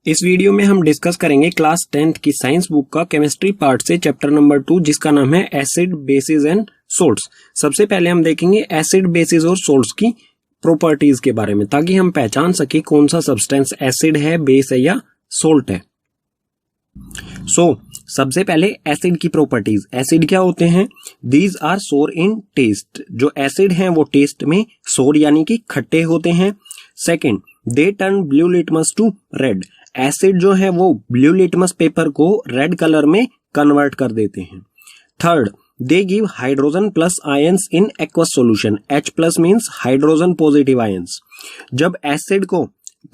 इस वीडियो में हम डिस्कस करेंगे क्लास 10th की साइंस बुक का केमिस्ट्री पार्ट से चैप्टर नंबर 2 जिसका नाम है एसिड बेसिस एंड सोल्ट्स। सबसे पहले हम देखेंगे एसिड बेसिस और सोल्ट्स की प्रॉपर्टीज के बारे में ताकि हम पहचान सके कौन सा सब्सटेंस एसिड है, बेस है या सोल्ट है। सबसे पहले एसिड की प्रॉपर्टीज। एसिड क्या होते हैं? दीज आर सोर इन टेस्ट। जो एसिड हैं वो टेस्ट में सोर यानी कि खट्टे होते हैं। Second, they turn blue litmus to red. Acid जो है वो ब्लू लिटमस पेपर को रेड कलर में कन्वर्ट कर देते हैं। Third, they give hydrogen plus ions in aqueous solution. H plus means hydrogen positive ions. जब एसिड को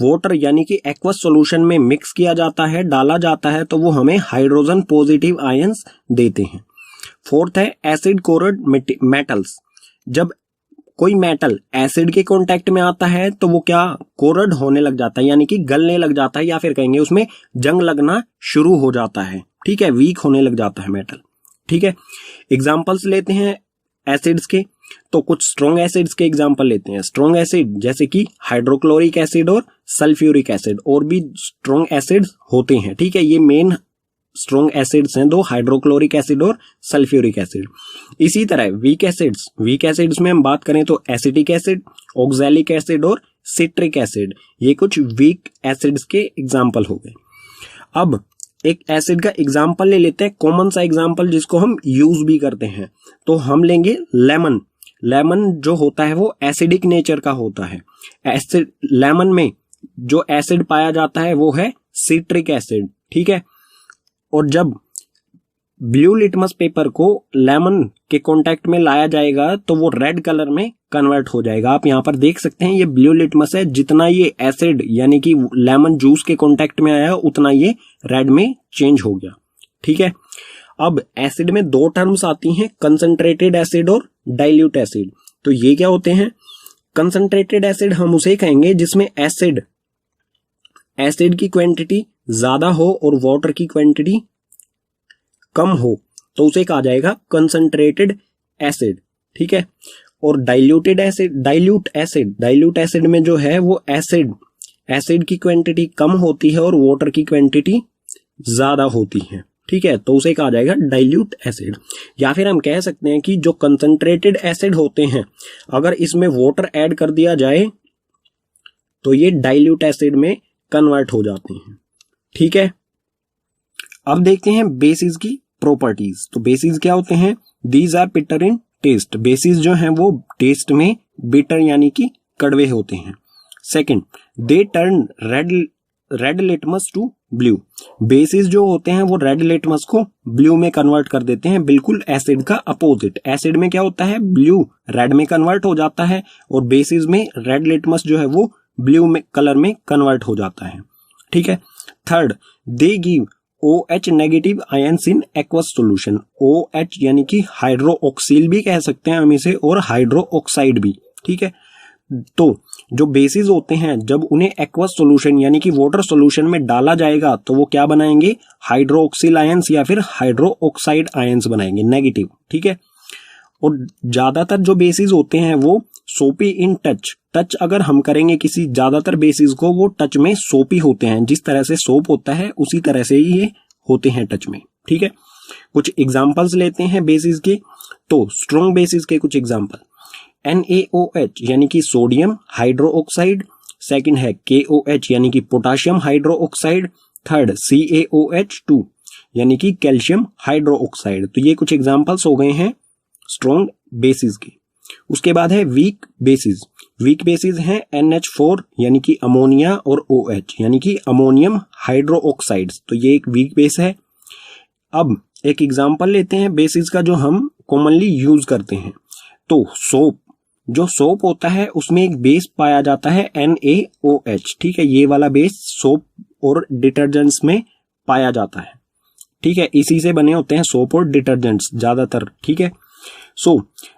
वाटर यानी कि एक्वस सॉल्यूशन में मिक्स किया जाता है, डाला जाता है, तो वो हमें हाइड्रोजन पॉजिटिव आयंस देते हैं। फोर्थ है एसिड कोरड मेटल्स। जब कोई मेटल एसिड के कांटेक्ट में आता है तो वो क्या कोरड होने लग जाता है यानी कि गलने लग जाता है, या फिर कहेंगे उसमें जंग लगना शुरू हो जाता है। ठीक है, वीक होने लग जाता है मेटल। ठीक है, एग्जांपल्स लेते हैं एसिड्स के। तो कुछ स्ट्रॉन्ग एसिड्स के एग्जांपल लेते हैं। स्ट्रॉन्ग एसिड जैसे कि हाइड्रोक्लोरिक एसिड और सल्फ्यूरिक एसिड, और भी स्ट्रॉन्ग एसिड्स होते हैं। ठीक है, ये मेन स्ट्रॉन्ग एसिड्स हैं दो, हाइड्रोक्लोरिक एसिड और सल्फ्यूरिक एसिड। इसी तरह वीक एसिड्स में हम बात करें तो एसिटिक एसिड, ऑक्सैलिक एसिड और सिट्रिक एसिड, ये कुछ वीक एसिड्स के एग्जांपल हो गए। अब एक एसिड का एग्जांपल ले लेते हैं, कॉमन सा एग्जांपल जिसको हम यूज भी करते हैं। तो हम लेंगे लेमन। लेमन जो होता है वो एसिडिक नेचर का होता है। एसिड लेमन में जो एसिड पाया जाता है वो है सिट्रिक एसिड। ठीक है, और जब ब्लू लिटमस पेपर को लेमन के कांटेक्ट में लाया जाएगा तो वो रेड कलर में कन्वर्ट हो जाएगा। आप यहां पर देख सकते हैं ये ब्लू लिटमस है, जितना ये एसिड यानी कि लेमन जूस के कांटेक्ट में आया उतना ये रेड में चेंज हो गया। ठीक है, अब एसिड में दो टर्म्स आती हैं, कंसंट्रेटेड एसिड और डाइल्यूट एसिड। तो ये क्या होते हैं? कंसंट्रेटेड एसिड हम उसे कहेंगे जिसमें एसिड की क्वांटिटी ज्यादा हो और वाटर की क्वांटिटी कम हो, तो उसे कहा जाएगा कंसंट्रेटेड एसिड। ठीक है, और डाइल्यूट एसिड में जो है वो एसिड की क्वांटिटी कम होती है और वाटर की क्वांटिटी ज्यादा होती है। ठीक है, तो उसे कहा जाएगा डाइल्यूट एसिड। या फिर हम कह सकते हैं कि जो कंसंट्रेटेड एसिड होते हैं अगर इसमें वाटर ऐड कर दिया जाए तो ये डाइल्यूट एसिड में कन्वर्ट हो जाते हैं। ठीक है, अब देखते हैं बेसिस की प्रॉपर्टीज। तो बेसिस क्या होते हैं? These are bitter in taste. Bases जो हैं वो टेस्ट में बिटर यानी कि कड़वे होते हैं। Second, they turn red litmus to blue. Bases जो होते हैं वो रेड लिटमस को ब्लू में कन्वर्ट कर देते हैं, बिल्कुल एसिड का अपोजिट। एसिड में क्या होता है? ब्लू रेड में कन्वर्ट हो जाता है, और बेसिस में रेड लिटमस जो है वो ब्लू में कलर में कन्वर्ट हो जाता है। ठीक है, third, they give OH negative ions in aqueous solution. OH यानी कि हाइड्रोक्सिल भी कह सकते हैं हम इसे, और हाइड्रोक्साइड भी। ठीक है, तो जो बेसिस होते हैं जब उन्हें एक्वस सॉल्यूशन यानी कि वाटर सॉल्यूशन में डाला जाएगा तो वो क्या बनाएंगे? हाइड्रोक्सिल आयंस या फिर हाइड्रोक्साइड आयंस बनाएंगे, नेगेटिव। ठीक है, और ज्यादातर जो बेसिस होते हैं वो सोपी इन टच अगर हम करेंगे किसी ज्यादातर बेसिस को, वो टच में सोपी होते हैं। जिस तरह से सोप होता है उसी तरह से ही ये होते हैं टच में। ठीक है, कुछ एग्जांपल्स लेते हैं बेसिस के। तो स्ट्रॉन्ग बेसिस के कुछ एग्जांपल, NaOH यानी कि सोडियम हाइड्रोक्साइड। सेकंड है KOH यानी कि पोटाशियम हाइड्रोक्साइड। थर्ड CaOH2 यानी कि कैल्शियम हाइड्रोक्साइड। तो ये कुछ एग्जांपल्स हो गए हैं स्ट्रॉन्ग बेसिस के। उसके बाद है वीक बेसिस हैं NH4 यानी कि अमोनिया, और OH यानी कि अमोनियम हाइड्रोक्साइड्स। तो ये एक वीक बेस है। अब एक एग्जांपल लेते हैं बेसिस का जो हम कॉमनली यूज करते हैं। तो सोप होता है उसमें एक बेस पाया जाता है NaOH। ठीक है, ये वाला बेस सोप और डिटर्जेंट्स में पाया जाता है। ठीक है, इसी से बने होते हैं सोप और डिटर्जेंट्स ज्यादातर। ठीक है,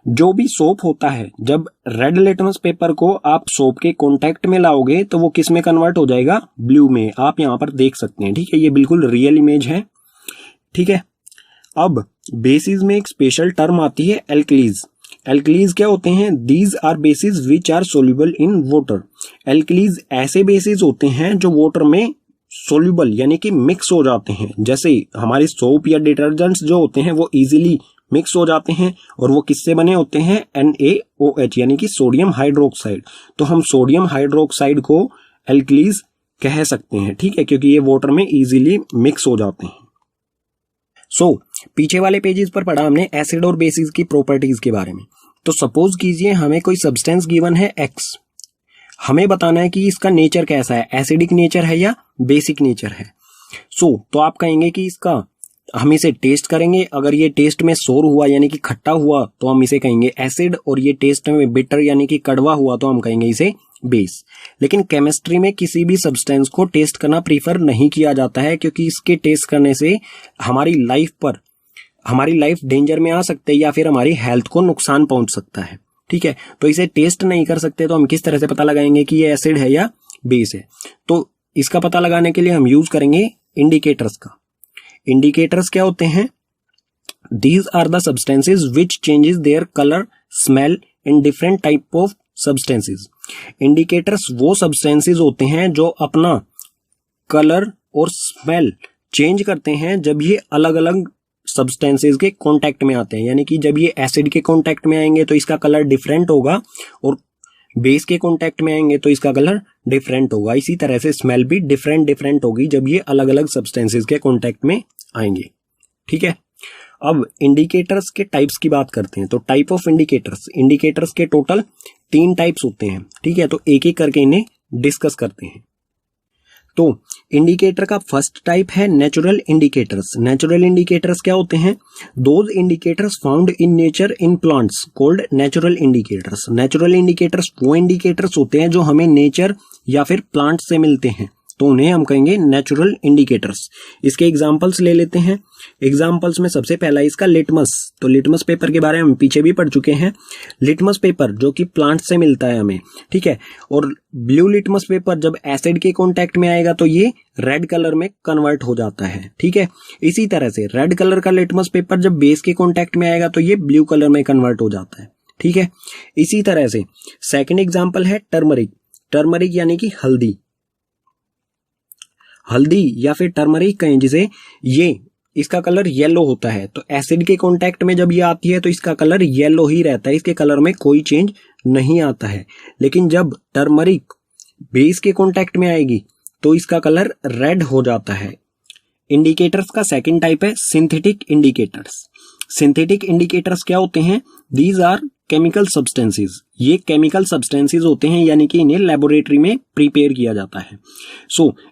जो भी सोप होता है जब रेड लिटमस पेपर को आप सोप के कांटेक्ट में लाओगे तो वो किस में कन्वर्ट हो जाएगा? ब्लू में। आप यहां पर देख सकते हैं। ठीक है, ये बिल्कुल रियल इमेज है। ठीक है, अब बेसिस में एक स्पेशल टर्म आती है एल्कलीज। एल्कलीज क्या होते हैं? These are bases which are soluble in water. Alkalis ऐसे बेसिस होते हैं जो वाटर में सोल्यूबल यानी कि मिक्स हो जाते हैं। जैसे हमारे सोप या डिटर्जेंट्स जो होते हैं वो इजीली मिक्स हो जाते हैं और वो किससे बने होते हैं, NaOH यानी कि सोडियम हाइड्रोक्साइड। तो हम सोडियम हाइड्रोक्साइड को एल्कलीज कह सकते हैं, ठीक है, क्योंकि ये वाटर में इजीली मिक्स हो जाते हैं। पीछे वाले पेजेस पर पढ़ा हमने एसिड और बेसिस की प्रॉपर्टीज के बारे में। तो सपोज कीजिए हमें कोई सब्सटेंस गिवन है X, हमें बताना है कि इसका नेचर कैसा है, एसिडिक नेचर है या बेसिक नेचर है। तो आप कहेंगे कि इसका हम इसे टेस्ट करेंगे, अगर ये टेस्ट में सोर हुआ यानी कि खट्टा हुआ तो हम इसे कहेंगे एसिड, और ये टेस्ट में बिटर यानी कि कड़वा हुआ तो हम कहेंगे इसे बेस। लेकिन केमिस्ट्री में किसी भी सब्सटेंस को टेस्ट करना प्रीफर नहीं किया जाता है, क्योंकि इसके टेस्ट करने से हमारी लाइफ डेंजर में आ सकते है या फिर हमारी हेल्थ को नुकसान पहुंच सकता है, ठीक है। तो इसे टेस्ट नहीं कर सकते, तो हम किस तरह से पता लगाएंगे कि ये एसिड है या बेस है। तो इसका पता लगाने के लिए हम यूज करेंगे इंडिकेटर्स का। इंडिकेटर्स क्या होते हैं, these are the substances which changes their colour smell in different type of substances. Indicators वो सब्सटेंसेज होते हैं जो अपना कलर और स्मेल चेंज करते हैं जब ये अलग अलग सब्सटेंसेज के कांटेक्ट में आते हैं। यानी कि जब ये एसिड के कांटेक्ट में आएंगे तो इसका कलर डिफरेंट होगा, और बेस के कांटेक्ट में आएंगे तो इसका कलर डिफरेंट होगा। इसी तरह से स्मेल भी डिफरेंट होगी जब ये अलग अलग सब्सटेंसेज के कांटेक्ट में आएंगे, ठीक है। अब इंडिकेटर्स के टाइप्स की बात करते हैं। तो टाइप ऑफ इंडिकेटर्स के टोटल 3 टाइप्स होते हैं, ठीक है। तो एक एक करके इन्हें डिस्कस करते हैं। तो इंडिकेटर का फर्स्ट टाइप है नेचुरल इंडिकेटर्स। नेचुरल इंडिकेटर्स क्या होते हैं, those indicators found in nature in plants called natural indicators. Natural indicators वो इंडिकेटर्स होते हैं जो हमें नेचर या फिर प्लांट से मिलते हैं, तो उन्हें हम कहेंगे नेचुरल इंडिकेटर्स। इसके एग्जांपल्स ले लेते हैं। एग्जांपल्स में सबसे पहला इसका लिटमस। तो लिटमस पेपर के बारे में हम पीछे भी पढ़ चुके हैं। लिटमस पेपर जो कि प्लांट से मिलता है हमें, ठीक है। और ब्लू लिटमस पेपर जब एसिड के कांटेक्ट में आएगा तो ये रेड कलर में कन्वर्ट हो जाता है, ठीक है। इसी तरह से रेड कलर का लिटमस पेपर जब बेस के कांटेक्ट में आएगा तो ये ब्लू कलर में कन्वर्ट हो जाता है, ठीक है। इसी तरह से सेकेंड एग्जाम्पल है टर्मरिक। टर्मरिक यानी कि हल्दी या फिर टर्मरिक कहें जिसे, ये इसका कलर येलो होता है। तो एसिड के कांटेक्ट में जब ये आती है तो इसका कलर येलो ही रहता है, इसके कलर में कोई चेंज नहीं आता है। लेकिन जब टर्मरिक बेस के कांटेक्ट में आएगी तो इसका कलर रेड हो जाता है। इंडिकेटर्स का सेकंड टाइप है सिंथेटिक इंडिकेटर्स। सिंथेटिक इंडिकेटर्स क्या होते हैं, दीज आर केमिकल सब्सटेंसेस। ये केमिकल सब्सटेंसेस होते हैं, यानी कि इन्हें लेबोरेटरी में प्रिपेयर किया जाता है।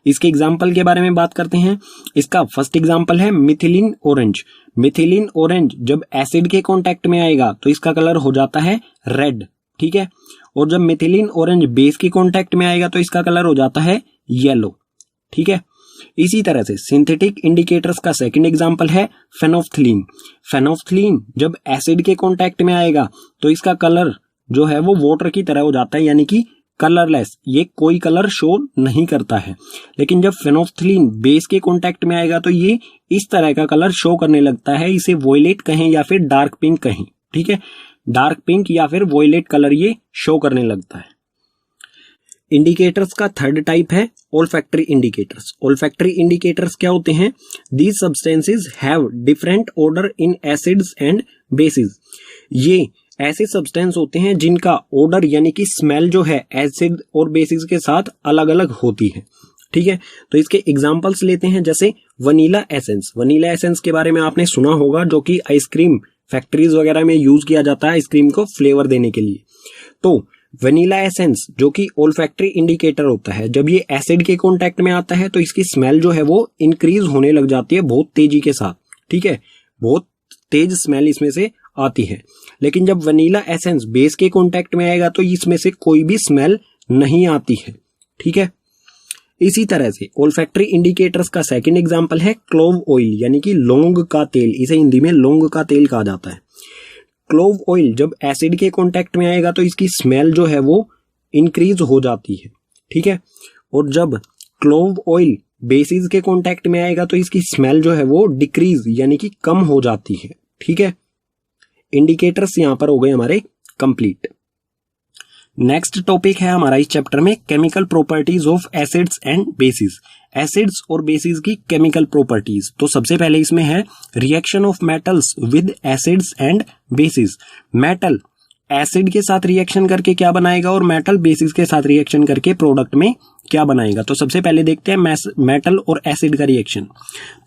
इसके एग्जाम्पल के बारे में बात करते हैं। इसका फर्स्ट एग्जाम्पल है मिथिलीन ऑरेंज। मिथिलीन ऑरेंज जब एसिड के कांटेक्ट में आएगा तो इसका कलर हो जाता है रेड, ठीक है। और जब मिथिलीन ऑरेंज बेस के कांटेक्ट में आएगा तो इसका कलर हो जाता है येलो, ठीक है। इसी तरह से सिंथेटिक इंडिकेटर्स का सेकंड एग्जांपल है फेनोफ्थलीन। फेनोफ्थलीन जब एसिड के कांटेक्ट में आएगा तो इसका कलर जो है वो वाटर की तरह हो जाता है, यानी कि कलरलेस, ये कोई कलर शो नहीं करता है। लेकिन जब फेनोफ्थलीन बेस के कांटेक्ट में आएगा तो ये इस तरह का कलर शो करने लगता है। इसे वॉयलेट कहें या फिर डार्क पिंक कहें, ठीक है। डार्क पिंक या फिर वॉयलेट कलर ये शो करने लगता है। इंडिकेटर्स का थर्ड टाइप है ओल्फैक्टरी इंडिकेटर्स। ओल्फैक्टरी इंडिकेटर्स क्या होते हैं, these substances have different order in acids and bases. ये ऐसे सब्सटेंस होते हैं जिनका ऑर्डर यानी कि स्मेल जो है एसिड और बेसिस के साथ अलग अलग होती है, ठीक है। तो इसके एग्जांपल्स लेते हैं, जैसे वनीला एसेंस। वनीला एसेंस के बारे में आपने सुना होगा, जो कि आइसक्रीम फैक्ट्रीज वगैरह में यूज किया जाता है आइसक्रीम को फ्लेवर देने के लिए। तो वनीला एसेंस जो कि ओल्फैक्टरी इंडिकेटर होता है, जब ये एसिड के कांटेक्ट में आता है तो इसकी स्मेल जो है वो इंक्रीज होने लग जाती है बहुत तेजी के साथ, ठीक है। बहुत तेज स्मेल इसमें से आती है। लेकिन जब वनीला एसेंस बेस के कांटेक्ट में आएगा तो इसमें से कोई भी स्मेल नहीं आती है, ठीक है। इसी तरह से ओल्फैक्टरी इंडिकेटर्स का सेकंड एग्जांपल है क्लोव ऑयल, यानी कि लौंग का तेल। इसे हिंदी में लौंग का तेल कहा जाता है। क्लोव ऑयल जब एसिड के कांटेक्ट में आएगा तो इसकी स्मेल जो है वो इंक्रीज हो जाती है, ठीक है। और जब क्लोव ऑयल बेसिस के कांटेक्ट में आएगा तो इसकी स्मेल जो है वो डिक्रीज यानी कि कम हो जाती है, ठीक है। इंडिकेटर्स यहां पर हो गए हमारे कंप्लीट। नेक्स्ट टॉपिक है हमारा इस चैप्टर में chemical properties of acids and bases. Acids और बेसिस की केमिकल प्रॉपर्टीज। तो सबसे पहले इसमें है reaction of metals with acids and bases. Metal acid के साथ रिएक्शन करके क्या बनाएगा और मेटल बेसिस के साथ रिएक्शन करके प्रोडक्ट में क्या बनाएगा। तो सबसे पहले देखते हैं मेटल और एसिड का रिएक्शन।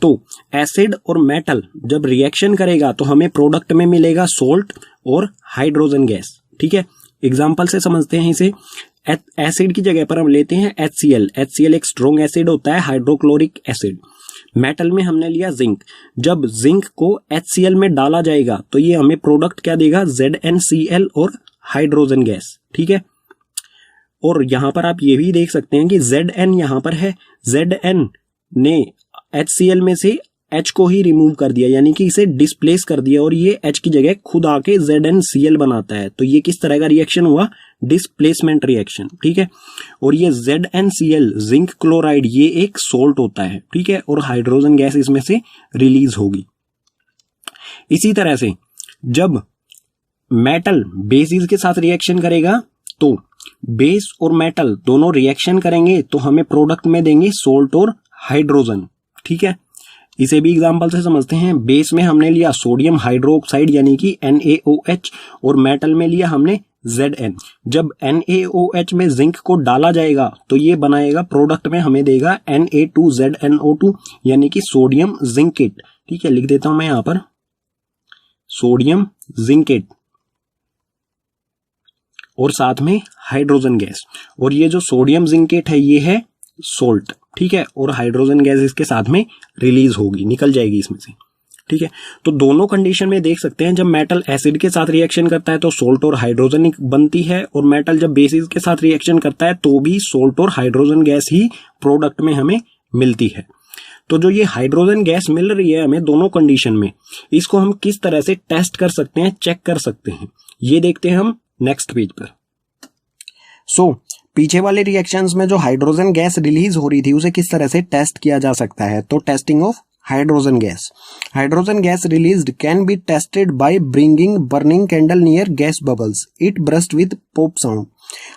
तो एसिड और मेटल जब रिएक्शन करेगा तो हमें प्रोडक्ट में मिलेगा सोल्ट और हाइड्रोजन गैस। ठीक है, एग्जांपल से समझते हैं इसे। एसिड की जगह पर हम लेते हैं HCl। HCl एक स्ट्रॉन्ग एसिड होता है, हाइड्रोक्लोरिक एसिड। मेटल में हमने लिया जिंक। जब जिंक को HCl में डाला जाएगा तो ये हमें प्रोडक्ट क्या देगा, ZnCl और हाइड्रोजन गैस। ठीक है, और यहां पर आप ये भी देख सकते हैं कि Zn यहां पर है, Zn ने HCl में से H को ही रिमूव कर दिया, यानी कि इसे डिस्प्लेस कर दिया और ये H की जगह खुद आके ZnCl बनाता है। तो ये किस तरह का रिएक्शन हुआ, डिस्प्लेसमेंट रिएक्शन। ठीक है, और ये ZnCl जिंक क्लोराइड ये एक सोल्ट होता है। ठीक है, और हाइड्रोजन गैस इसमें से रिलीज होगी। इसी तरह से जब मेटल बेसिस के साथ रिएक्शन करेगा तो बेस और मेटल दोनों रिएक्शन करेंगे तो हमें प्रोडक्ट में देंगे सोल्ट और हाइड्रोजन। ठीक है, इसे भी एग्जांपल से समझते हैं। बेस में हमने लिया सोडियम हाइड्रोक्साइड यानी कि NaOH और मेटल में लिया हमने Zn। जब NaOH में जिंक को डाला जाएगा तो ये बनाएगा प्रोडक्ट में हमें देगा Na2ZnO2 यानी कि सोडियम जिंकेट। ठीक है, लिख देता हूं मैं यहां पर सोडियम जिंकेट और साथ में हाइड्रोजन गैस। और ये जो सोडियम जिंकेट है ये है सोल्ट। ठीक है, और हाइड्रोजन गैस इसके साथ में रिलीज होगी, निकल जाएगी इसमें से। ठीक है, तो दोनों कंडीशन में देख सकते हैं जब मेटल एसिड के साथ रिएक्शन करता है तो सोल्ट और हाइड्रोजन बनती है, और मेटल जब बेसिस के साथ रिएक्शन करता है तो भी सोल्ट और हाइड्रोजन गैस ही प्रोडक्ट में हमें मिलती है। तो जो ये हाइड्रोजन गैस मिल रही है हमें दोनों कंडीशन में, इसको हम किस तरह से टेस्ट कर सकते हैं, चेक कर सकते हैं, ये देखते हैं हम नेक्स्ट पेज पर। पीछे वाले रिएक्शंस में जो हाइड्रोजन गैस रिलीज हो रही थी उसे किस तरह से टेस्ट किया जा सकता है। तो testing of hydrogen gas. Hydrogen gas released can be tested by bringing burning candle near gas bubbles, it burst with pop sound.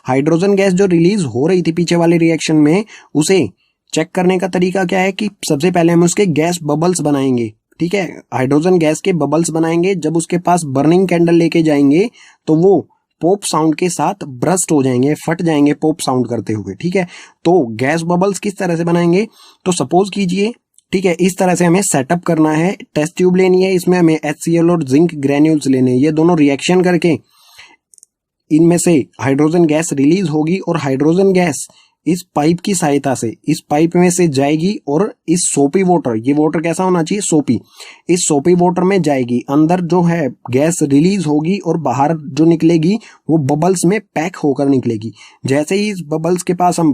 Hydrogen gas जो रिलीज हो रही थी पीछे वाले रिएक्शन में, उसे चेक करने का तरीका क्या है कि सबसे पहले हम उसके गैस बबल्स बनाएंगे। ठीक है, हाइड्रोजन गैस के बबल्स बनाएंगे, जब उसके पास बर्निंग कैंडल लेके जाएंगे तो वो पॉप साउंड के साथ ब्रस्ट हो जाएंगे, फट जाएंगे पॉप साउंड करते हुए। ठीक है, तो गैस बबल्स किस तरह से बनाएंगे, तो सपोज कीजिए, ठीक है, इस तरह से हमें सेटअप करना है। टेस्ट ट्यूब लेनी है, इसमें हमें HCl और जिंक ग्रेन्यूल्स लेने हैं। ये दोनों रिएक्शन करके इनमें से हाइड्रोजन गैस रिलीज होगी और हाइड्रोजन गैस इस पाइप की सहायता से इस पाइप में से जाएगी और इस सोपी वाटर, ये वाटर कैसा होना चाहिए, सोपी, इस सोपी वाटर में जाएगी। अंदर जो है गैस रिलीज होगी और बाहर जो निकलेगी वो बबल्स में पैक होकर निकलेगी। जैसे ही इस बबल्स के पास हम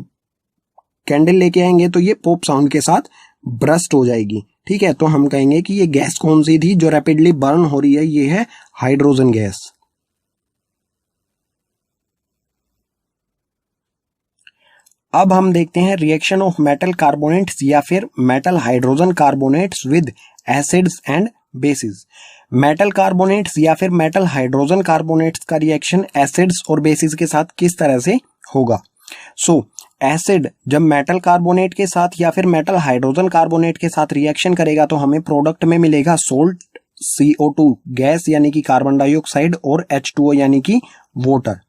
कैंडल लेके आएंगे तो ये पॉप साउंड के साथ ब्रस्ट हो जाएगी। ठीक है, तो हम कहेंगे कि ये गैस कौन सी थी जो रैपिडली बर्न हो रही है, ये है हाइड्रोजन गैस। अब हम देखते हैं रिएक्शन ऑफ मेटल कार्बोनेट्स या फिर metal hydrogen carbonates with acids and bases. Metal carbonates या फिर मेटल हाइड्रोजन कार्बोनेट्स का रिएक्शन एसिड्स और बेसिस के साथ किस तरह से होगा। एसिड जब मेटल कार्बोनेट के साथ या फिर मेटल हाइड्रोजन कार्बोनेट के साथ रिएक्शन करेगा तो हमें प्रोडक्ट में मिलेगा सोल्ट, CO2 गैस यानी कि कार्बन डाइऑक्साइड और H2O यानी कि वाटर।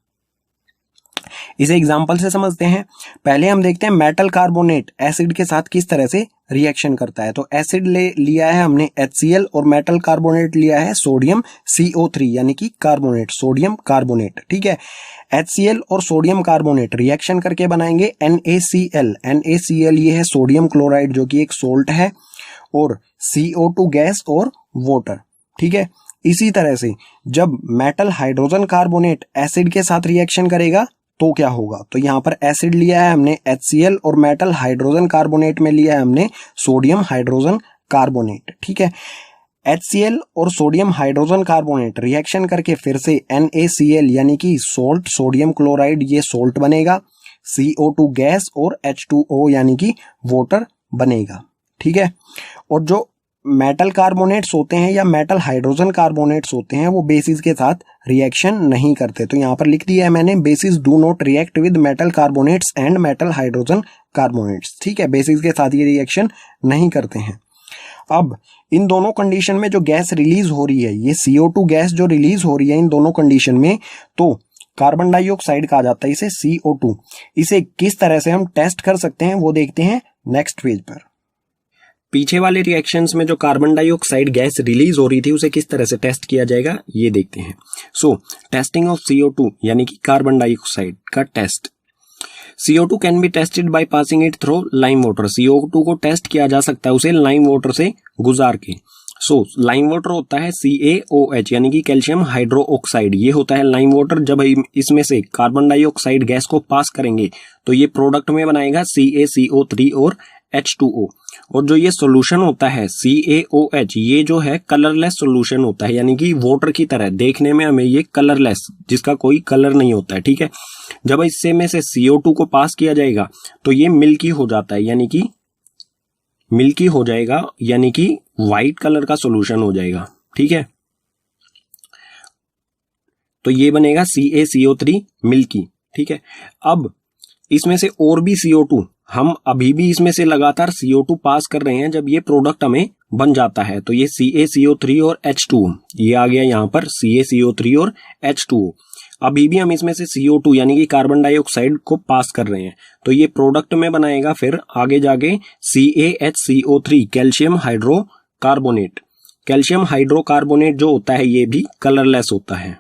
इसे एग्जांपल से समझते हैं। पहले हम देखते हैं मेटल कार्बोनेट एसिड के साथ किस तरह से रिएक्शन करता है। तो एसिड लिया है हमने HCl और मेटल कार्बोनेट लिया है सोडियम CO3 यानी कि कार्बोनेट, सोडियम कार्बोनेट। ठीक है, HCl और सोडियम कार्बोनेट रिएक्शन करके बनाएंगे NaCl। NaCl ये है सोडियम क्लोराइड जो कि एक सोल्ट है, और CO2 गैस और वाटर। ठीक है, इसी तरह से जब मेटल हाइड्रोजन कार्बोनेट एसिड के साथ रिएक्शन करेगा तो क्या होगा। तो यहाँ पर एसिड लिया है हमने HCl और मेटल हाइड्रोजन कार्बोनेट में लिया है हमने सोडियम हाइड्रोजन कार्बोनेट। ठीक है, HCl और सोडियम हाइड्रोजन कार्बोनेट रिएक्शन करके फिर से NaCl यानी कि सोल्ट, सोडियम क्लोराइड ये सोल्ट बनेगा, CO2 गैस और H2O यानी कि वाटर बनेगा। ठीक है, और जो मेटल कार्बोनेट्स होते हैं या मेटल हाइड्रोजन कार्बोनेट्स होते हैं वो बेसिस के साथ रिएक्शन नहीं करते। तो यहाँ पर लिख दिया है मैंने, basis do not react with metal carbonates and metal hydrogen carbonates. ठीक है, बेसिक्स के साथ ये रिएक्शन नहीं करते हैं। अब इन दोनों कंडीशन में जो गैस रिलीज हो रही है, ये CO2 गैस जो रिलीज हो रही है इन दोनों कंडीशन में, तो कार्बन डाइऑक्साइड कहा जाता है इसे CO2। इसे किस तरह से हम टेस्ट कर सकते हैं वो देखते हैं नेक्स्ट पेज पर। पीछे वाले रिएक्शंस में जो कार्बन डाइऑक्साइड गैस रिलीज हो रही थी उसे किस तरह से टेस्ट किया जाएगा ये देखते हैं। सो टेस्टिंग ऑफ CO2 यानी कि कार्बन डाइऑक्साइड का test. CO2 can be tested by passing it through lime water. CO2 को टेस्ट किया जा सकता है उसे लाइम वाटर से गुजार के। सो लाइम वाटर होता है CaOH यानी कि कैल्शियम हाइड्रो ऑक्साइड। ये होता है लाइम वाटर। जब इसमें से कार्बन डाइऑक्साइड गैस को पास करेंगे तो ये प्रोडक्ट में बनाएगा CaCO3 और H2O। और जो ये सोल्यूशन होता है CaOH, ये जो है कलरलेस सोल्यूशन होता है, यानी कि वाटर की तरह देखने में हमें ये कलरलेस, जिसका कोई कलर नहीं होता है। ठीक है, जब इससे में से CO2 को पास किया जाएगा तो ये मिल्की हो जाता है, यानी कि मिल्की हो जाएगा, यानी कि व्हाइट कलर का सोल्यूशन हो जाएगा। ठीक है, तो ये बनेगा CaCO3 मिल्की। ठीक है, अब इसमें से और भी CO2, हम अभी भी इसमें से लगातार CO2 पास कर रहे हैं। जब ये प्रोडक्ट हमें बन जाता है तो ये CaCO3 और H2O, ये आ गया यहाँ पर CaCO3 और H2O। अभी भी हम इसमें से CO2 यानी कि कार्बन डाइऑक्साइड को पास कर रहे हैं, तो ये प्रोडक्ट में बनाएगा फिर आगे जाके CaHCO3 calcium hydrocarbonate. Calcium hydrocarbonate जो होता है ये भी कलरलेस होता है।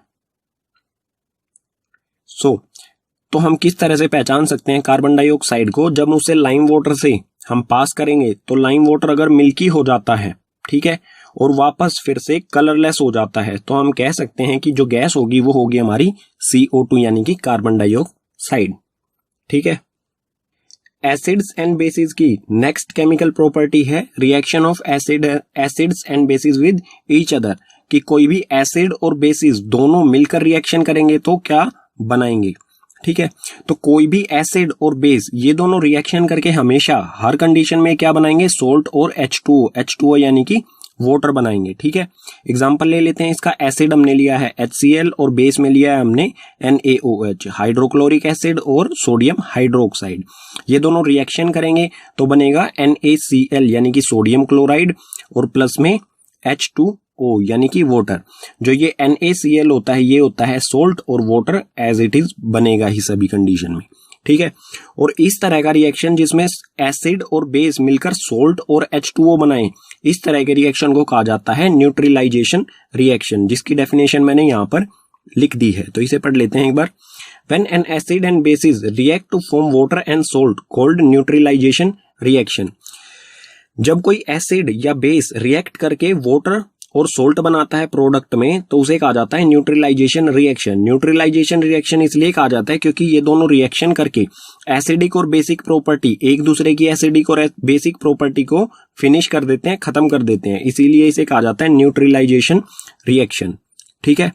तो हम किस तरह से पहचान सकते हैं कार्बन डाइऑक्साइड को? जब उसे लाइम वाटर से हम पास करेंगे तो लाइम वाटर अगर मिल्की हो जाता है, ठीक है, और वापस फिर से कलरलेस हो जाता है, तो हम कह सकते हैं कि जो गैस होगी वो होगी हमारी CO2 यानी कि कार्बन डाइऑक्साइड। ठीक है, एसिड्स एंड बेसिस की नेक्स्ट केमिकल प्रॉपर्टी है reaction of acids and bases with each other, कि कोई भी एसिड और बेसिस दोनों मिलकर रिएक्शन करेंगे तो क्या बनाएंगे। ठीक है, तो कोई भी एसिड और बेस ये दोनों रिएक्शन करके हमेशा हर कंडीशन में क्या बनाएंगे, सोल्ट और H2O यानी कि वाटर बनाएंगे। ठीक है, एग्जांपल ले लेते हैं इसका। एसिड हमने लिया है HCl और बेस में लिया है हमने NaOH, हाइड्रोक्लोरिक एसिड और सोडियम हाइड्रोक्साइड। ये दोनों रिएक्शन करेंगे तो बनेगा NaCl यानी कि सोडियम क्लोराइड और प्लस में H2O यानी कि वाटर। जो ये NaCl होता है ये होता है सोल्ट और वाटर एज इट इज बनेगा ही सभी कंडीशन में। ठीक है, और इस तरह का रिएक्शन जिसमें एसिड और बेस मिलकर सोल्ट और H2O बनाए, इस तरह के रिएक्शन को कहा जाता है न्यूट्रलाइजेशन रिएक्शन, जिसकी डेफिनेशन मैंने यहां पर लिख दी है, तो इसे पढ़ लेते हैं एक बार। When an acid and bases react to form water and salt called neutralisation reaction. जब कोई एसिड या बेस रिएक्ट करके वाटर और सोल्ट बनाता है प्रोडक्ट में तो उसे कहा जाता है न्यूट्रलाइजेशन रिएक्शन। न्यूट्रलाइजेशन रिएक्शन इसलिए कहा जाता है क्योंकि ये दोनों रिएक्शन करके एसिडिक और बेसिक प्रॉपर्टी, एक दूसरे की एसिडिक और बेसिक प्रॉपर्टी को फिनिश कर देते हैं, खत्म कर देते हैं, इसीलिए इसे कहा जाता है न्यूट्रलाइजेशन रिएक्शन। ठीक है,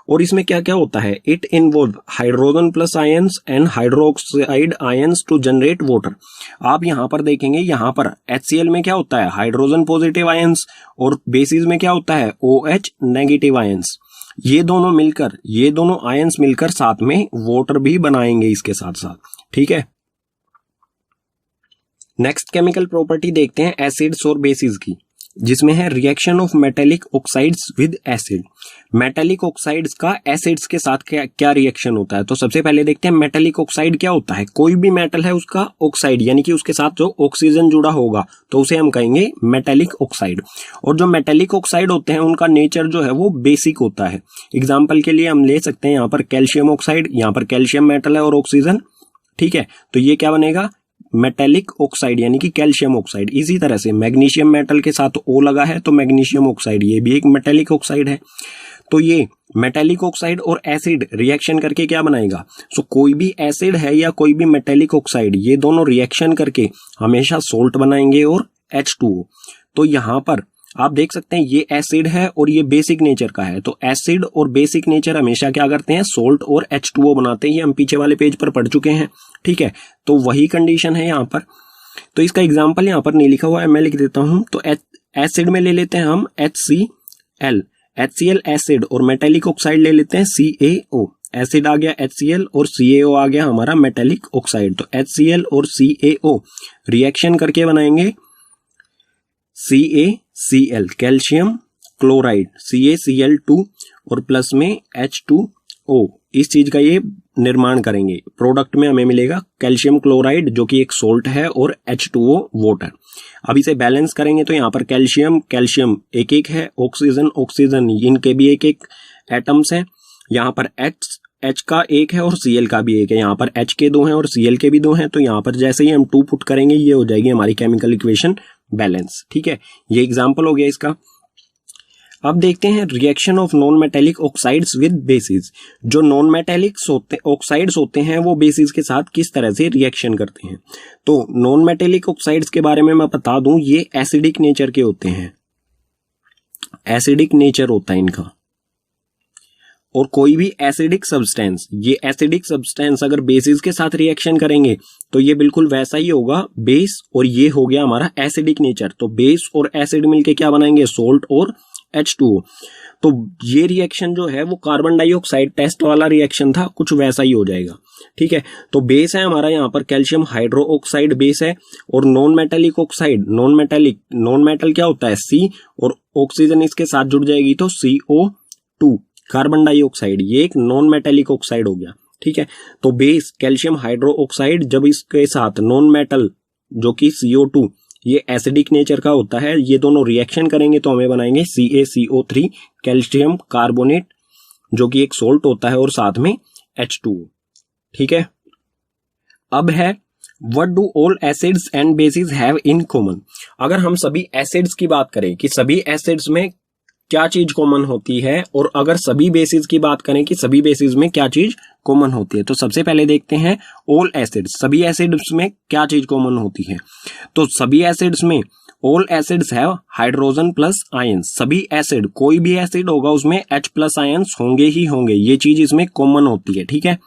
और इसमें क्या क्या होता है, it involve hydrogen plus ions and hydroxide ions to generate water. आप यहां पर देखेंगे, यहां पर HCl में क्या होता है, हाइड्रोजन पॉजिटिव आयंस, और बेसिस में क्या होता है, OH नेगेटिव आयंस। ये दोनों आयंस मिलकर साथ में वाटर भी बनाएंगे इसके साथ साथ। ठीक है, नेक्स्ट केमिकल प्रॉपर्टी देखते हैं एसिड्स और बेसिस की, जिसमें है reaction of metallic oxides with acid. Metallic oxides का एसिड्स के साथ क्या रिएक्शन होता है, तो सबसे पहले देखते हैं मेटेलिक ऑक्साइड क्या होता है। कोई भी मेटल है उसका ऑक्साइड यानी कि उसके साथ जो ऑक्सीजन जुड़ा होगा तो उसे हम कहेंगे मेटेलिक ऑक्साइड। और जो मेटेलिक ऑक्साइड होते हैं उनका नेचर जो है वो बेसिक होता है। एग्जाम्पल के लिए हम ले सकते हैं यहाँ पर कैल्शियम ऑक्साइड, यहाँ पर कैल्शियम मेटल है और ऑक्सीजन। ठीक है, तो ये क्या बनेगा, मेटेलिक ऑक्साइड यानी कि कैल्शियम ऑक्साइड। इसी तरह से मैग्नीशियम मेटल के साथ O लगा है तो मैग्नीशियम ऑक्साइड, ये भी एक मेटेलिक ऑक्साइड है। तो ये मेटेलिक ऑक्साइड और एसिड रिएक्शन करके क्या बनाएगा, सो कोई भी एसिड है या कोई भी मेटेलिक ऑक्साइड, ये दोनों रिएक्शन करके हमेशा सोल्ट बनाएंगे और H2O। तो यहां पर आप देख सकते हैं ये एसिड है और ये बेसिक नेचर का है, तो एसिड और बेसिक नेचर हमेशा क्या करते हैं, सोल्ट और H2O बनाते हैं। ये हम पीछे वाले पेज पर पढ़ चुके हैं। ठीक है, तो वही कंडीशन है यहाँ पर। तो इसका एग्जाम्पल यहाँ पर नहीं लिखा हुआ है, मैं लिख देता हूं। तो एसिड में ले लेते हैं हम HCl एसिड और मेटेलिक ऑक्साइड ले लेते हैं CaO। एसिड आ गया HCl और CaO आ गया हमारा मेटेलिक ऑक्साइड। तो HCl और CaO रिएक्शन करके बनाएंगे CaCl कैल्शियम क्लोराइड, CaCl2 और प्लस में H2O। इस चीज का ये निर्माण करेंगे। प्रोडक्ट में हमें मिलेगा कैल्शियम क्लोराइड जो कि एक सोल्ट है और H2O वाटर। अब इसे बैलेंस करेंगे तो यहाँ पर कैल्शियम कैल्शियम एक एक है, ऑक्सीजन ऑक्सीजन इनके भी एक एक एटम्स हैं। यहाँ पर H का एक है और Cl का भी एक है। यहाँ पर H के दो हैं और Cl के भी दो हैं। तो यहाँ पर जैसे ही हम 2 पुट करेंगे ये हो जाएगी हमारी केमिकल इक्वेशन बैलेंस। ठीक है, ये एग्जाम्पल हो गया इसका। अब देखते हैं reaction of non metallic oxides with basis. जो नॉन मेटेलिक ऑक्साइड्स होते हैं वो बेसिस के साथ किस तरह से रिएक्शन करते हैं। तो नॉन मेटेलिक ऑक्साइड्स के बारे में मैं बता दूं, ये एसिडिक नेचर के होते हैं, एसिडिक नेचर होता है इनका। और कोई भी एसिडिक सब्सटेंस, ये एसिडिक सब्सटेंस अगर बेसिस के साथ रिएक्शन करेंगे तो ये बिल्कुल वैसा ही होगा बेस, और ये हो गया हमारा एसिडिक नेचर। तो बेस और एसिड मिलके क्या बनाएंगे, सोल्ट और H2O। तो ये रिएक्शन जो है वो कार्बन डाइऑक्साइड टेस्ट वाला रिएक्शन था, कुछ वैसा ही हो जाएगा। ठीक है, तो बेस है हमारा यहाँ पर कैल्शियम हाइड्रो ऑक्साइड बेस है, और non metallic oxide, non metal क्या होता है C, और ऑक्सीजन इसके साथ जुड़ जाएगी तो CO2 कार्बन डाइऑक्साइड, ये एक नॉन मेटेलिक ऑक्साइड हो गया। ठीक है, तो बेस कैल्शियम हाइड्रो ऑक्साइड जब इसके साथ नॉन मेटल जो कि CO2 ये एसिडिक नेचर का होता है, ये दोनों रिएक्शन करेंगे तो हमें बनाएंगे CaCO3 कैल्शियम कार्बोनेट जो कि एक सोल्ट होता है और साथ में H2O। ठीक है, अब है what do all acids and bases have in common. अगर हम सभी एसिड्स की बात करें कि सभी एसिड्स में क्या चीज कॉमन होती है, और अगर सभी बेसिस की बात करें कि सभी बेसिस में क्या चीज कॉमन होती है, तो सबसे पहले देखते हैं ऑल एसिड्स, सभी एसिड्स में क्या चीज कॉमन होती है। तो सभी एसिड्स में all acids have hydrogen plus ions. सभी एसिड, कोई भी एसिड होगा उसमें H प्लस आयंस होंगे ही होंगे, ये चीज इसमें कॉमन होती है। ठीक है,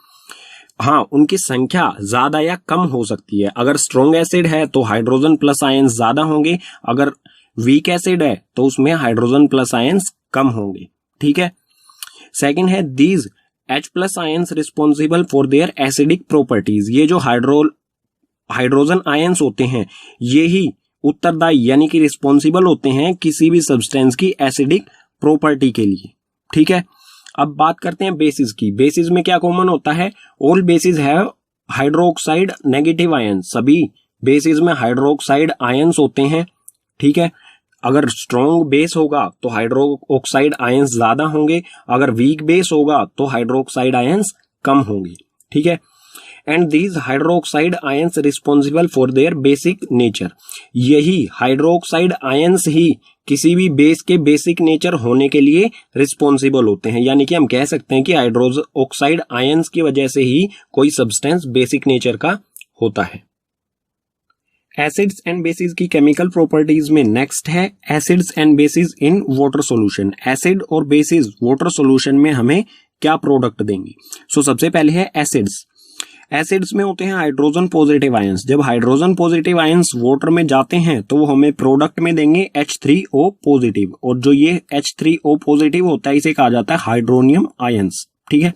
हाँ उनकी संख्या ज्यादा या कम हो सकती है। अगर स्ट्रॉन्ग एसिड है तो हाइड्रोजन प्लस आयंस ज्यादा होंगे, अगर वीक एसिड है तो उसमें हाइड्रोजन प्लस आयंस कम होंगे। ठीक है, सेकंड है these H plus ions responsible for their acidic properties. ये जो हाइड्रोजन आयंस होते हैं ये ही उत्तरदायी यानी कि रिस्पॉन्सिबल होते हैं किसी भी सब्सटेंस की एसिडिक प्रॉपर्टी के लिए। ठीक है, अब बात करते हैं बेसिस की। बेसिस में क्या कॉमन होता है, all basis have hydroxide negative ions. सभी बेसिस में हाइड्रोक्साइड आयंस होते हैं। ठीक है, अगर स्ट्रॉन्ग बेस होगा तो हाइड्रोक्साइड आयंस ज्यादा होंगे, अगर वीक बेस होगा तो हाइड्रोक्साइड आयंस कम होंगे। ठीक है, and these hydroxide ions responsible for their basic nature. यही हाइड्रोक्साइड आयंस ही किसी भी बेस के बेसिक नेचर होने के लिए रिस्पॉन्सिबल होते हैं। यानी कि हम कह सकते हैं कि हाइड्रोक्साइड आयंस की वजह से ही कोई सब्सटेंस बेसिक नेचर का होता है। एसिड्स एंड बेसिस की केमिकल प्रॉपर्टीज में नेक्स्ट है acids and bases in water solution. Acid और बेसिस वाटर सॉल्यूशन में हमें क्या प्रोडक्ट देंगे। सो सबसे पहले है एसिड्स। एसिड्स में होते हैं हाइड्रोजन पॉजिटिव आयंस। जब हाइड्रोजन पॉजिटिव आयंस वाटर में जाते हैं तो वो हमें प्रोडक्ट में देंगे H3O पॉजिटिव, और जो ये H3O पॉजिटिव होता है इसे कहा जाता है हाइड्रोनियम आयंस। ठीक है,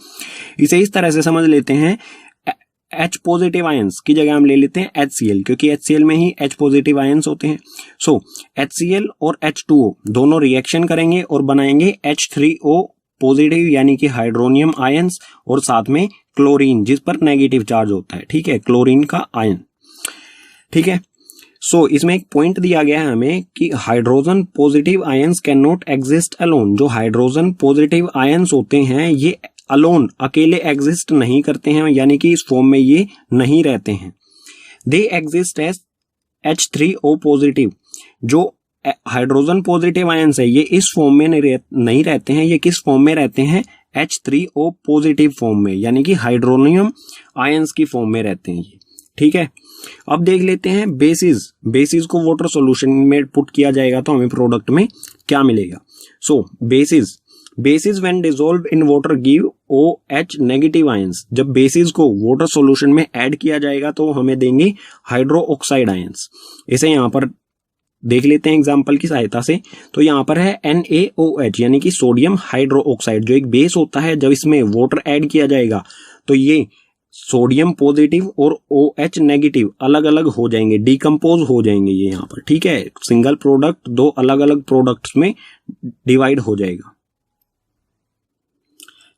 इसे इस तरह से समझ लेते हैं, H पॉजिटिव आयंस की जगह हम ले लेते हैं HCl, क्योंकि HCl में ही H पॉजिटिव आयंस होते हैं। सो HCl और H2O दोनों रिएक्शन करेंगे और बनाएंगे H3O पॉजिटिव यानी कि हाइड्रोनियम आयंस, और साथ में क्लोरीन जिस पर नेगेटिव चार्ज होता है। ठीक है, क्लोरीन का आयन। ठीक है, सो इसमें एक पॉइंट दिया गया है हमें कि hydrogen positive ions can not exist alone. जो हाइड्रोजन पॉजिटिव आयंस होते हैं ये अलोन अकेले एग्जिस्ट नहीं करते हैं, यानी कि इस फॉर्म में ये नहीं रहते हैं। They exist as H3O positive. जो हाइड्रोजन पॉजिटिव आयंस है ये इस फॉर्म में नहीं रहते हैं, ये किस फॉर्म में रहते हैं, H3O पॉजिटिव फॉर्म में, यानी कि हाइड्रोनियम आयंस की फॉर्म में रहते हैं ये। ठीक है, अब देख लेते हैं बेसिस। बेसिस को वाटर सॉल्यूशन में पुट किया जाएगा तो हमें प्रोडक्ट में क्या मिलेगा। So bases when dissolve in water give OH negative ions. जब बेसिस को वाटर सॉल्यूशन में ऐड किया जाएगा तो हमें देंगे हाइड्रो ऑक्साइड आयंस। इसे यहाँ पर देख लेते हैं एग्जाम्पल की सहायता से। तो यहाँ पर है NaOH यानी कि सोडियम हाइड्रो ऑक्साइड, जो एक बेस होता है। जब इसमें वाटर ऐड किया जाएगा तो ये सोडियम पॉजिटिव और OH नेगेटिव अलग अलग हो जाएंगे, डिकम्पोज हो जाएंगे ये यहाँ पर, ठीक है। सिंगल प्रोडक्ट दो अलग अलग प्रोडक्ट्स में डिवाइड हो जाएगा।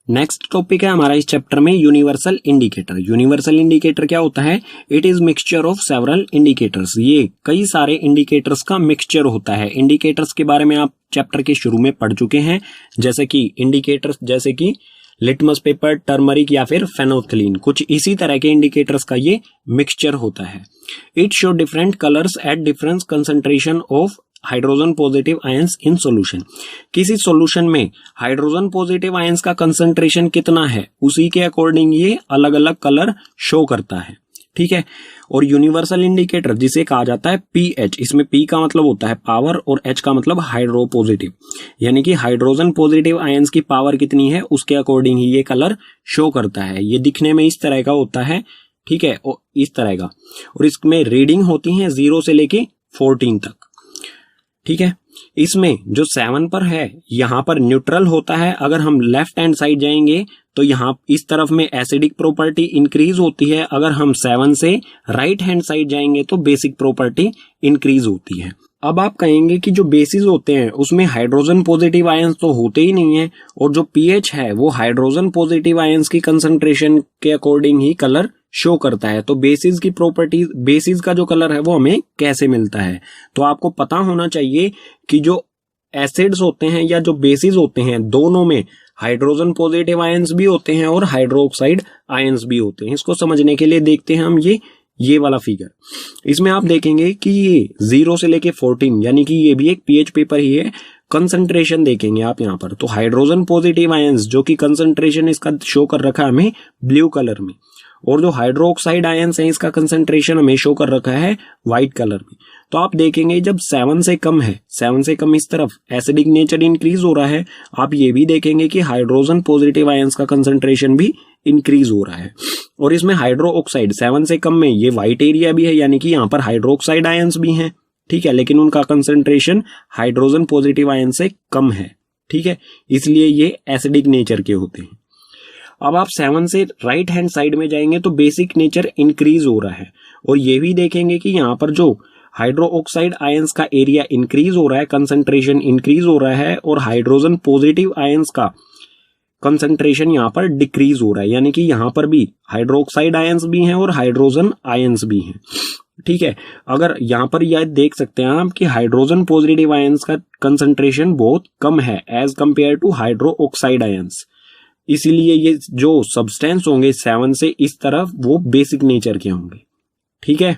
नेक्स्ट टॉपिक है हमारा इस चैप्टर में यूनिवर्सल इंडिकेटर। यूनिवर्सल इंडिकेटर क्या होता है? It is mixture of several indicators. ये कई सारे इंडिकेटर्स का मिक्सचर होता है। इंडिकेटर्स के बारे में आप चैप्टर के शुरू में पढ़ चुके हैं, जैसे कि इंडिकेटर्स जैसे कि लिटमस पेपर, टर्मरिक या फिर फेनोथिलीन, कुछ इसी तरह के इंडिकेटर्स का ये मिक्सचर होता है। It show different colours at different concentration of hydrogen positive ions in solution. किसी सॉल्यूशन में हाइड्रोजन पॉजिटिव आयंस का कंसंट्रेशन कितना है, उसी के अकॉर्डिंग ये अलग अलग कलर शो करता है, ठीक है। और यूनिवर्सल इंडिकेटर जिसे कहा जाता है pH, इसमें P का मतलब होता है पावर और H का मतलब हाइड्रो पॉजिटिव, यानी कि हाइड्रोजन पॉजिटिव आयंस की पावर कितनी है उसके अकॉर्डिंग ही ये कलर शो करता है। ये दिखने में इस तरह का होता है, ठीक है, और इस तरह का। और इसमें रीडिंग होती है 0 से लेके 14 तक, ठीक है। इसमें जो 7 पर है यहाँ पर न्यूट्रल होता है। अगर हम लेफ्ट हैंड साइड जाएंगे तो यहाँ इस तरफ में एसिडिक प्रॉपर्टी इंक्रीज होती है। अगर हम 7 से राइट हैंड साइड जाएंगे तो बेसिक प्रॉपर्टी इंक्रीज होती है। अब आप कहेंगे कि जो बेसिस होते हैं उसमें हाइड्रोजन पॉजिटिव आयंस तो होते ही नहीं है, और जो pH है वो हाइड्रोजन पॉजिटिव आयंस की कंसंट्रेशन के अकॉर्डिंग ही कलर शो करता है। तो बेसिस की प्रॉपर्टी, बेसिस का जो कलर है वो हमें कैसे मिलता है? तो आपको पता होना चाहिए कि जो एसिड्स होते हैं या जो बेसिस होते हैं दोनों में हाइड्रोजन पॉजिटिव आयंस भी होते हैं और हाइड्रोक्साइड आयंस भी होते हैं। इसको समझने के लिए देखते हैं हम ये वाला फिगर। इसमें आप देखेंगे कि ये 0 से लेके 14 यानी कि ये भी एक pH पेपर ही है। कंसंट्रेशन देखेंगे आप यहाँ पर, तो हाइड्रोजन पॉजिटिव आयंस जो कि कंसंट्रेशन इसका शो कर रखा है हमें ब्लू कलर में, और जो हाइड्रोक्साइड आयंस है इसका कंसंट्रेशन हमें शो कर रखा है व्हाइट कलर में। तो आप देखेंगे जब 7 से कम है, 7 से कम इस तरफ एसिडिक नेचर इंक्रीज हो रहा है। आप ये भी देखेंगे कि हाइड्रोजन पॉजिटिव आयंस का कंसंट्रेशन भी इंक्रीज हो रहा है। और इसमें हाइड्रो ऑक्साइड 7 से कम में ये व्हाइट एरिया भी है, यानी कि यहाँ पर हाइड्रोक्साइड आयंस भी हैं, ठीक है, लेकिन उनका कंसंट्रेशन हाइड्रोजन पॉजिटिव आयंस से कम है, ठीक है, इसलिए ये एसिडिक नेचर के होते हैं। अब आप 7 से राइट हैंड साइड में जाएंगे तो बेसिक नेचर इंक्रीज हो रहा है, और ये भी देखेंगे कि यहाँ पर जो हाइड्रो ऑक्साइड आयंस का एरिया इंक्रीज हो रहा है, कंसंट्रेशन इंक्रीज हो रहा है, और हाइड्रोजन पॉजिटिव आयंस का कंसंट्रेशन यहाँ पर डिक्रीज हो रहा है, यानी कि यहाँ पर भी हाइड्रोक्साइड आयंस भी हैं और हाइड्रोजन आयंस भी हैं, ठीक है। अगर यहाँ पर यह देख सकते हैं आप कि हाइड्रोजन पॉजिटिव आयंस का कंसंट्रेशन बहुत कम है as compare to hydroxide ions, इसीलिए ये जो सब्सटेंस होंगे 7 से इस तरफ वो बेसिक नेचर के होंगे, ठीक है।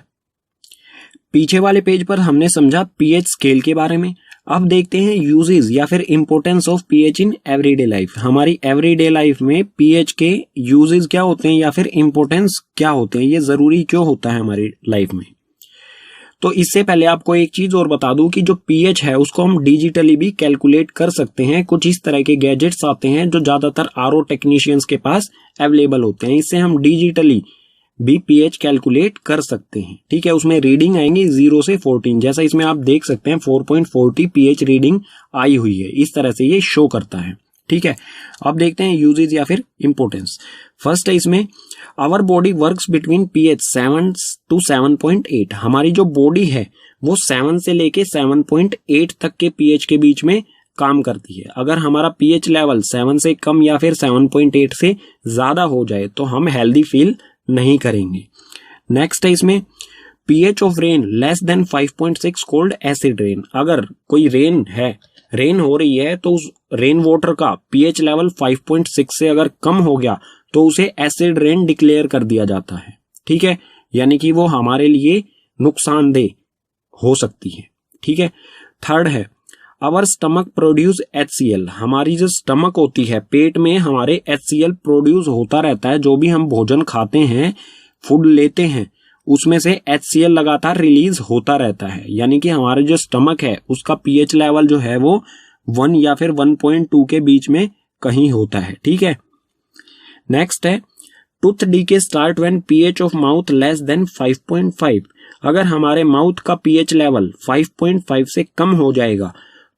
पीछे वाले पेज पर हमने समझा pH स्केल के बारे में। अब देखते हैं यूजेस या फिर importance of pH in everyday life. हमारी एवरीडे लाइफ में pH के यूजेस क्या होते हैं या फिर इंपोर्टेंस क्या होते हैं, ये जरूरी क्यों होता है हमारी लाइफ में। तो इससे पहले आपको एक चीज और बता दूं कि जो pH है उसको हम डिजिटली भी कैलकुलेट कर सकते हैं। कुछ इस तरह के गैजेट्स आते हैं जो ज्यादातर आरओ टेक्नीशियंस के पास अवेलेबल होते हैं, इससे हम डिजिटली भी pH कैलकुलेट कर सकते हैं, ठीक है। उसमें रीडिंग आएंगी 0 से 14, जैसा इसमें आप देख सकते हैं 4.40 pH रीडिंग आई हुई है, इस तरह से ये शो करता है, ठीक है। अब देखते हैं यूजेज या फिर इंपोर्टेंस। फर्स्ट है इसमें our body works between pH 7 to 7.8। हमारी जो बॉडी है वो 7 से लेके 7.8 तक के pH के बीच में काम करती है। अगर हमारा pH लेवल 7 से कम या फिर 7.8 से ज्यादा हो जाए तो हम हेल्दी फील नहीं करेंगे। नेक्स्ट है इसमें pH of rain less than 5.6 called acid rain. अगर कोई रेन हो रही है तो उस रेन वाटर का pH लेवल 5.6 से अगर कम हो गया तो उसे एसिड रेन डिक्लेयर कर दिया जाता है, ठीक है, यानी कि वो हमारे लिए नुकसानदेह हो सकती है, ठीक है। थर्ड है आवर स्टमक प्रोड्यूस HCl। हमारी जो स्टमक होती है, पेट में हमारे HCl प्रोड्यूस होता रहता है। जो भी हम भोजन खाते हैं, फूड लेते हैं, उसमें से HCl लगातार रिलीज होता रहता है, यानी कि हमारे जो स्टमक है उसका pH लेवल जो है वो 1 या फिर 1.2 के बीच में कहीं होता है, ठीक है। नेक्स्ट है tooth decay start when pH of mouth less than 5.5। अगर हमारे माउथ का पीएच लेवल 5.5 से कम हो जाएगा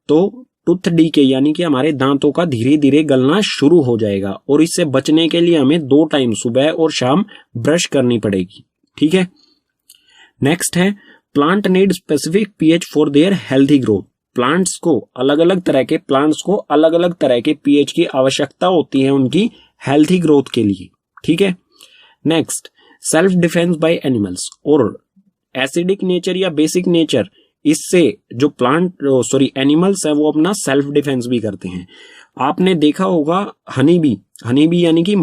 तो टूथ डीके यानी कि हमारे दांतों का धीरे धीरे गलना शुरू हो जाएगा, और इससे बचने के लिए हमें 2 टाइम सुबह और शाम ब्रश करनी पड़ेगी। ठीक है। नेक्स्ट है plant need specific pH for their healthy growth. Plants को अलग अलग तरह के पीएच की आवश्यकता होती है उनकी हेल्थी ग्रोथ के लिए। ठीक है। Next self defence by animals, और एसिडिक नेचर या बेसिक नेचर, इससे जो एनिमल्स है वो अपना सेल्फ डिफेंस भी करते हैं। आपने देखा होगा हनी बी यानी कि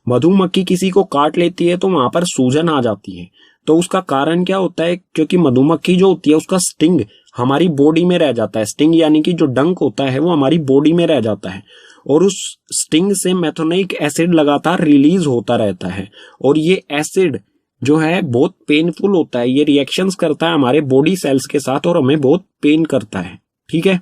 मधुमक्खी किसी को काट लेती है तो वहां पर सूजन आ जाती है। तो उसका कारण क्या होता है, क्योंकि मधुमक्खी जो होती है उसका स्टिंग हमारी बॉडी में रह जाता है। स्टिंग यानी कि जो डंक होता है वो हमारी बॉडी में रह जाता है, और उस स्टिंग से मेथोनिक एसिड लगातार रिलीज होता रहता है, और ये एसिड जो है बहुत पेनफुल होता है। ये रिएक्शंस करता है हमारे बॉडी सेल्स के साथ और हमें बहुत पेन करता है। ठीक है।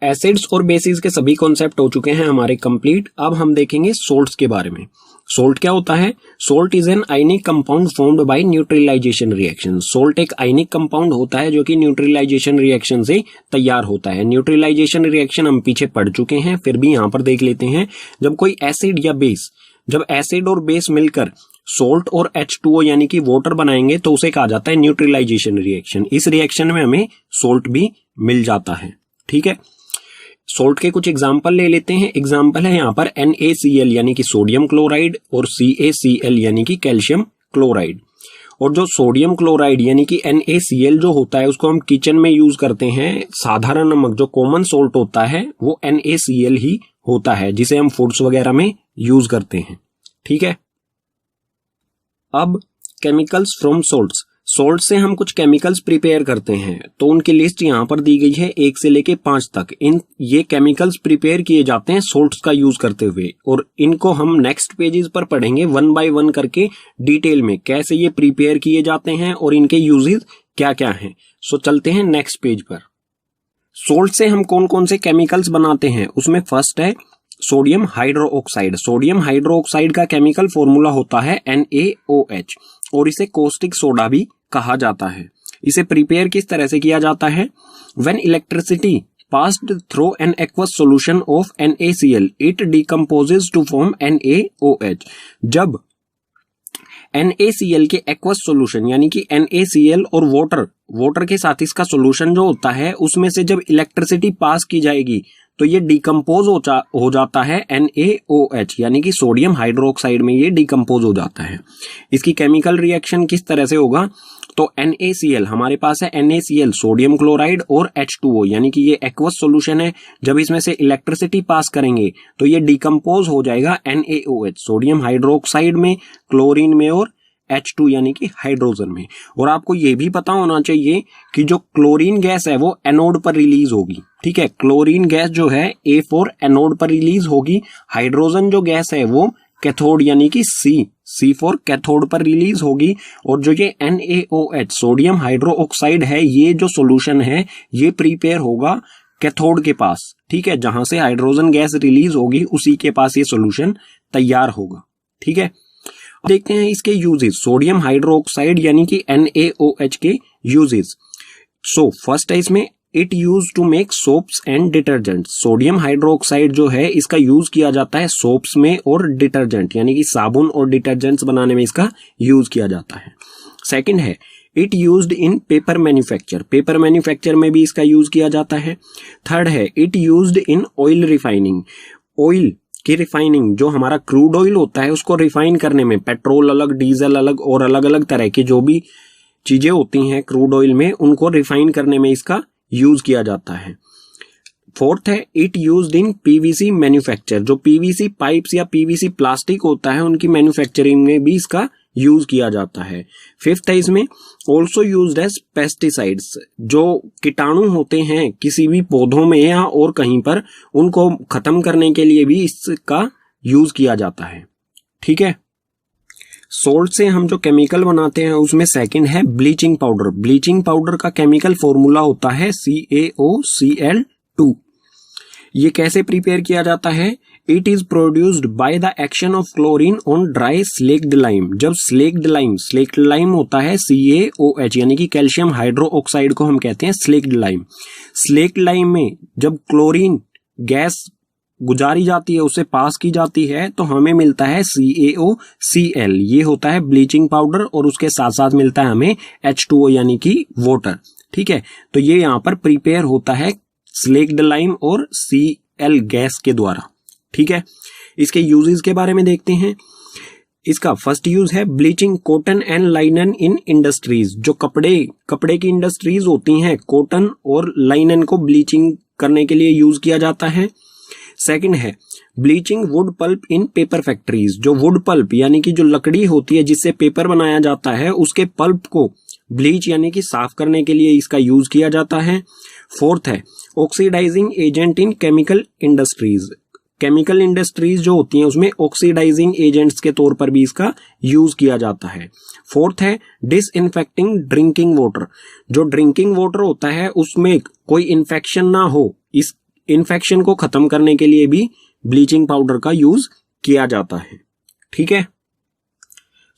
एसिड्स और बेसिस के सभी कॉन्सेप्ट हो चुके हैं हमारे कंप्लीट। अब हम देखेंगे सोल्ट्स के बारे में। सोल्ट क्या होता है? Salt is an ionic compound formed by neutralisation reaction. Salt एक आयनिक कंपाउंड होता है जो कि न्यूट्रलाइजेशन रिएक्शन से तैयार होता है। न्यूट्रलाइजेशन रिएक्शन हम पीछे पढ़ चुके हैं, फिर भी यहां पर देख लेते हैं। जब कोई एसिड या बेस, जब एसिड और बेस मिलकर सोल्ट और H2O यानी कि वाटर बनाएंगे तो उसे कहा जाता है न्यूट्रलाइजेशन रिएक्शन। इस रिएक्शन में हमें सोल्ट भी मिल जाता है। ठीक है। सोल्ट के कुछ एग्जाम्पल ले लेते हैं। एग्जाम्पल है यहाँ पर NaCl यानी कि सोडियम क्लोराइड और CaCl यानी कि कैल्शियम क्लोराइड। और जो सोडियम क्लोराइड यानी कि NaCl जो होता है उसको हम किचन में यूज करते हैं। साधारण नमक जो कॉमन सोल्ट होता है वो NaCl ही होता है, जिसे हम फूड्स वगैरह में यूज करते हैं। ठीक है। अब केमिकल्स फ्रॉम सोल्ट्स। सोल्ट से हम कुछ केमिकल्स प्रिपेयर करते हैं, तो उनकी लिस्ट यहाँ पर दी गई है 1 से लेके 5 तक। ये केमिकल्स प्रिपेयर किए जाते हैं सोल्ट्स का यूज करते हुए, और इनको हम नेक्स्ट पेजेस पर पढ़ेंगे 1 बाय 1 करके डिटेल में, कैसे ये प्रिपेयर किए जाते हैं और इनके यूजेस क्या क्या हैं। सो चलते हैं नेक्स्ट पेज पर। सोल्ट से हम कौन कौन से केमिकल्स बनाते हैं, उसमें फर्स्ट है सोडियम हाइड्रोक्साइड। सोडियम हाइड्रोक्साइड का केमिकल फॉर्मूला होता है NaOH, और इसे कोस्टिक सोडा भी कहा जाता है। इसे प्रिपेयर किस तरह से किया जाता है? When electricity passed through an aqueous solution of NaCl it decomposes to form NaOH। जब NaCl के एक्वस सॉल्यूशन यानी कि NaCl और वाटर के साथ इसका सॉल्यूशन जो होता है उसमें से जब इलेक्ट्रिसिटी पास की जाएगी तो ये डिकम्पोज हो जाता है NaOH यानी कि सोडियम हाइड्रोक्साइड में ये डिकम्पोज हो जाता है। इसकी केमिकल रिएक्शन किस तरह से होगा? तो NaCl हमारे पास है NaCl सोडियम क्लोराइड और H2O यानी कि ये एक्वस सॉल्यूशन है। जब इसमें से इलेक्ट्रिसिटी पास करेंगे तो ये डिकम्पोज हो जाएगा NaOH सोडियम हाइड्रोक्साइड में, क्लोरीन में और H2 यानी कि हाइड्रोजन में। और आपको ये भी पता होना चाहिए कि जो क्लोरीन गैस है वो एनोड पर रिलीज होगी। ठीक है। क्लोरीन गैस जो है A4 एनोड पर रिलीज होगी। हाइड्रोजन जो गैस है वो कैथोड यानी कि C4 कैथोड पर रिलीज होगी। और जो ये NaOH सोडियम हाइड्रोक्साइड है, ये जो सॉल्यूशन है ये प्रिपेयर होगा कैथोड के पास। ठीक है। जहां से हाइड्रोजन गैस रिलीज होगी उसी के पास ये सॉल्यूशन तैयार होगा। ठीक है। देखते हैं इसके यूजेस। सोडियम हाइड्रोक्साइड यानी कि NaOH के यूजेस। सो फर्स्ट है इसमें it use to make soaps and detergents. Sodium hydroxide जो है इसका यूज किया जाता है सोप्स में और डिटर्जेंट यानी कि साबुन और डिटर्जेंट्स बनाने में इसका यूज किया जाता है। सेकंड है it used in paper manufacture. Paper manufacture में भी इसका यूज किया जाता है। थर्ड है it used in oil refining. Oil की रिफाइनिंग, जो हमारा क्रूड ऑयल होता है उसको रिफाइन करने में, पेट्रोल अलग, डीजल अलग और अलग अलग तरह की जो भी चीजें होती हैं क्रूड ऑयल में, उनको रिफाइन करने में इसका यूज किया जाता है। फोर्थ है it used in PVC manufacture. जो PVC पाइप्स या PVC प्लास्टिक होता है उनकी मैन्युफैक्चरिंग में भी इसका यूज किया जाता है। फिफ्थ है इसमें ऑल्सो यूज्ड एज पेस्टिसाइड्स। जो कीटाणु होते हैं किसी भी पौधों में या और कहीं पर, उनको खत्म करने के लिए भी इसका यूज किया जाता है। ठीक है। सोल्ट से हम जो केमिकल बनाते हैं उसमें सेकंड है ब्लीचिंग पाउडर। ब्लीचिंग पाउडर का केमिकल फॉर्मूला होता है CaOCl2। ये कैसे प्रिपेयर किया जाता है? It is produced by the action of chlorine on dry slaked lime. जब स्लेक्ड लाइम होता है CaOH यानी कि कैल्शियम हाइड्रोक्साइड को हम कहते हैं स्लेक्ड लाइम। स्लेक्ड लाइम में जब क्लोरीन गैस गुजारी जाती है, उसे पास की जाती है, तो हमें मिलता है CaOCl। ये होता है ब्लीचिंग पाउडर और उसके साथ साथ मिलता है हमें H2O यानी कि वाटर। ठीक है, तो ये यहां पर प्रिपेयर होता है स्लेक्ड लाइम और Cl गैस के द्वारा। ठीक है, इसके यूजेस के बारे में देखते हैं। इसका फर्स्ट यूज है bleaching cotton and लाइनन in industries. जो कपड़े की इंडस्ट्रीज होती हैं, कॉटन और लाइनन को ब्लीचिंग करने के लिए यूज किया जाता है। सेकंड है ब्लीचिंग वुड पल्प इन पेपर फैक्ट्रीज। जो वुड पल्प यानी कि जो लकड़ी होती है जिससे पेपर बनाया जाता है, उसके पल्प को ब्लीच यानी कि साफ करने के लिए इसका यूज किया जाता है। फोर्थ है oxidising agent in chemical industries. Chemical industries जो होती हैं उसमें ऑक्सीडाइजिंग एजेंट्स के तौर पर भी इसका यूज किया जाता है। फोर्थ है डिसइंफेक्टिंग ड्रिंकिंग वाटर। जो ड्रिंकिंग वाटर होता है उसमें कोई इन्फेक्शन ना हो, इस इन्फेक्शन को खत्म करने के लिए भी ब्लीचिंग पाउडर का यूज किया जाता है। ठीक है,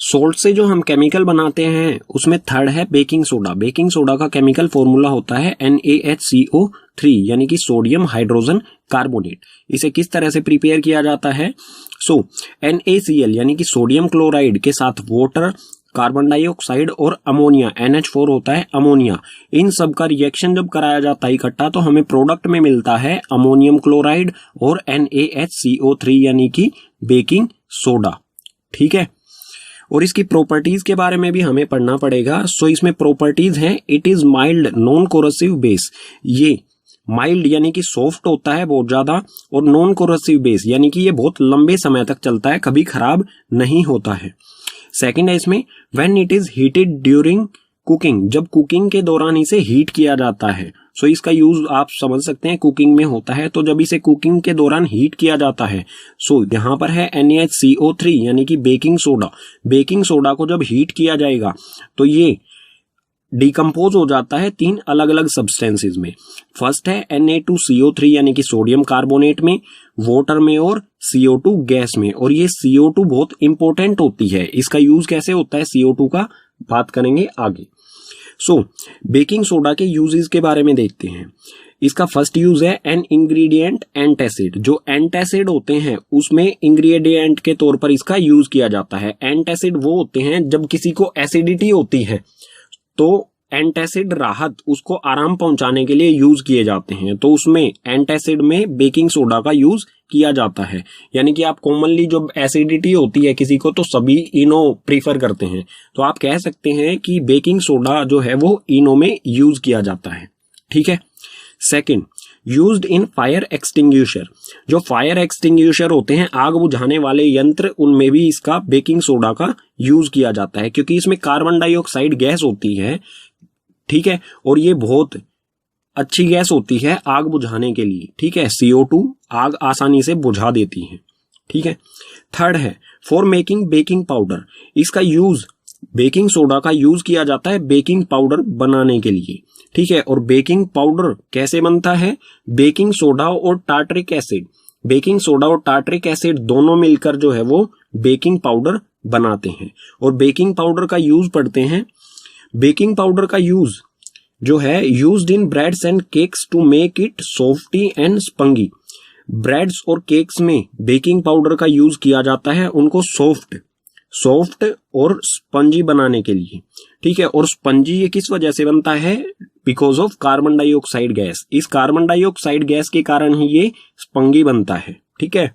सोल्ट से जो हम केमिकल बनाते हैं उसमें थर्ड है बेकिंग सोडा। बेकिंग सोडा का केमिकल फॉर्मूला होता है NaHCO3 यानी कि सोडियम हाइड्रोजन कार्बोनेट। इसे किस तरह से प्रिपेयर किया जाता है? NaCl यानी कि सोडियम क्लोराइड के साथ वाटर, कार्बन डाइऑक्साइड और अमोनिया NH4 होता है अमोनिया। इन सब का रिएक्शन जब कराया जाता है इकट्ठा तो हमें प्रोडक्ट में मिलता है अमोनियम क्लोराइड और NaHCO3 यानी कि बेकिंग सोडा। ठीक है, और इसकी प्रॉपर्टीज के बारे में भी हमें पढ़ना पड़ेगा। इसमें प्रॉपर्टीज हैं, it is mild non corrosive base. ये माइल्ड यानी कि सॉफ्ट होता है बहुत ज्यादा, और नॉन कोरोसिव बेस यानी कि ये बहुत लंबे समय तक चलता है, कभी खराब नहीं होता है। सेकंड है इसमें when it is heated during cooking. जब कुकिंग के दौरान इसे हीट किया जाता है, इसका यूज आप समझ सकते हैं कुकिंग में होता है, तो जब इसे कुकिंग के दौरान हीट किया जाता है, यहां पर है NaCO3 यानी कि बेकिंग सोडा। बेकिंग सोडा को जब हीट किया जाएगा तो ये डिकम्पोज हो जाता है 3 अलग अलग सब्सटेंसेस में। फर्स्ट है Na2CO3 यानी कि सोडियम कार्बोनेट में, वाटर में और CO2 गैस में। और ये CO2 बहुत इंपॉर्टेंट होती है। इसका यूज कैसे होता है CO2 का बात करेंगे आगे। बेकिंग सोडा के यूजेस के बारे में देखते हैं। इसका फर्स्ट यूज है एन इंग्रेडिएंट एंटासिड। जो एंटासिड होते हैं उसमें इंग्रेडिएंट के तौर पर इसका यूज किया जाता है। एंटासिड वो होते हैं जब किसी को एसिडिटी होती है तो एंटासिड राहत उसको आराम पहुंचाने के लिए यूज किए जाते हैं, तो उसमें एंटासिड में बेकिंग सोडा का यूज किया जाता है। यानी कि आप कॉमनली जब एसिडिटी होती है किसी को तो सभी इनो प्रीफर करते हैं, तो आप कह सकते हैं कि बेकिंग सोडा जो है वो इनो में यूज किया जाता है। ठीक है, second used in fire extinguisher. जो फायर एक्सटिंग्विशर होते हैं, आग बुझाने वाले यंत्र, उनमें भी इसका बेकिंग सोडा का यूज किया जाता है, क्योंकि इसमें कार्बन डाइऑक्साइड गैस होती है। ठीक है, और ये बहुत अच्छी गैस होती है आग बुझाने के लिए। ठीक है, CO2 आग आसानी से बुझा देती है। ठीक है, थर्ड है फॉर मेकिंग बेकिंग पाउडर। इसका यूज बेकिंग सोडा का यूज किया जाता है बेकिंग पाउडर बनाने के लिए। ठीक है, और बेकिंग पाउडर कैसे बनता है? बेकिंग सोडा और टार्टरिक एसिड, बेकिंग सोडा और टार्टरिक एसिड दोनों मिलकर जो है वो बेकिंग पाउडर बनाते हैं। और बेकिंग पाउडर का यूज पढ़ते हैं। बेकिंग पाउडर का यूज जो है used in breads and cakes to make it softy and spongy. Breads और केक्स में बेकिंग पाउडर का यूज किया जाता है उनको सॉफ्ट और स्पंजी बनाने के लिए। ठीक है, और स्पंजी ये किस वजह से बनता है? Because of carbon dioxide gas. इस कार्बन डाइऑक्साइड गैस के कारण ही ये स्पंगी बनता है। ठीक है,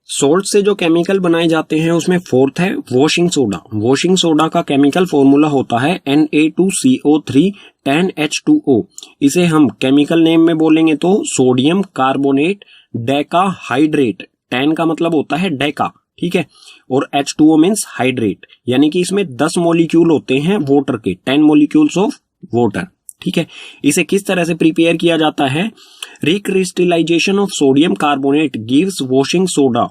सोल्ट से जो केमिकल बनाए जाते हैं उसमें फोर्थ है वॉशिंग सोडा। वॉशिंग सोडा का केमिकल फॉर्मूला होता है Na2CO3 10H2O। इसे हम केमिकल नेम में बोलेंगे तो सोडियम कार्बोनेट डेकाहाइड्रेट। 10 का मतलब होता है डेका। ठीक है, और H2O मीन्स हाइड्रेट, यानी कि इसमें 10 मॉलिक्यूल होते हैं वाटर के, 10 मॉलिक्यूल्स ऑफ वाटर। ठीक है, इसे किस तरह से प्रिपेयर किया जाता है? Recrystallisation of sodium carbonate gives washing soda.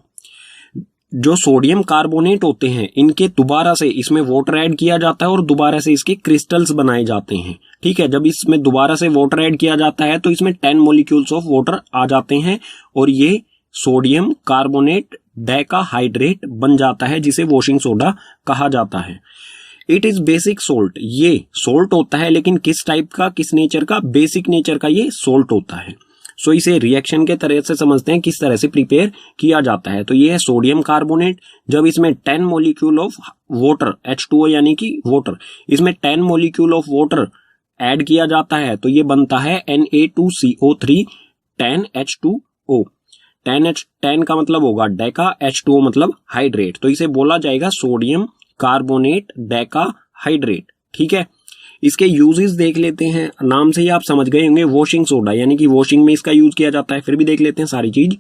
जो सोडियम कार्बोनेट होते हैं इनके दोबारा से इसमें वाटर ऐड किया जाता है और दोबारा से इसके क्रिस्टल्स बनाए जाते हैं। ठीक है, जब इसमें दोबारा से वाटर ऐड किया जाता है तो इसमें 10 मॉलिक्यूल्स ऑफ वाटर आ जाते हैं और ये सोडियम कार्बोनेट डेकाहाइड्रेट बन जाता है, जिसे वॉशिंग सोडा कहा जाता है। इट इज बेसिक सोल्ट, ये सोल्ट होता है, लेकिन किस टाइप का, किस नेचर का, बेसिक नेचर का ये सोल्ट होता है। सो इसे रिएक्शन के तरह से समझते हैं किस तरह से प्रिपेयर किया जाता है। तो ये है सोडियम कार्बोनेट। जब इसमें 10 मॉलिक्यूल ऑफ वाटर, H2O यानी कि वाटर, इसमें 10 मॉलिक्यूल ऑफ वाटर ऐड किया जाता है तो ये बनता है Na2CO3 10H2O। 10 का मतलब होगा डेका, H2O मतलब हाइड्रेट, तो इसे बोला जाएगा सोडियम कार्बोनेट डेकाहाइड्रेट। ठीक है, इसके यूजेस देख लेते हैं। नाम से ही आप समझ गए होंगे, वॉशिंग सोडा यानी कि वॉशिंग में इसका यूज किया जाता है। फिर भी देख लेते हैं सारी चीज।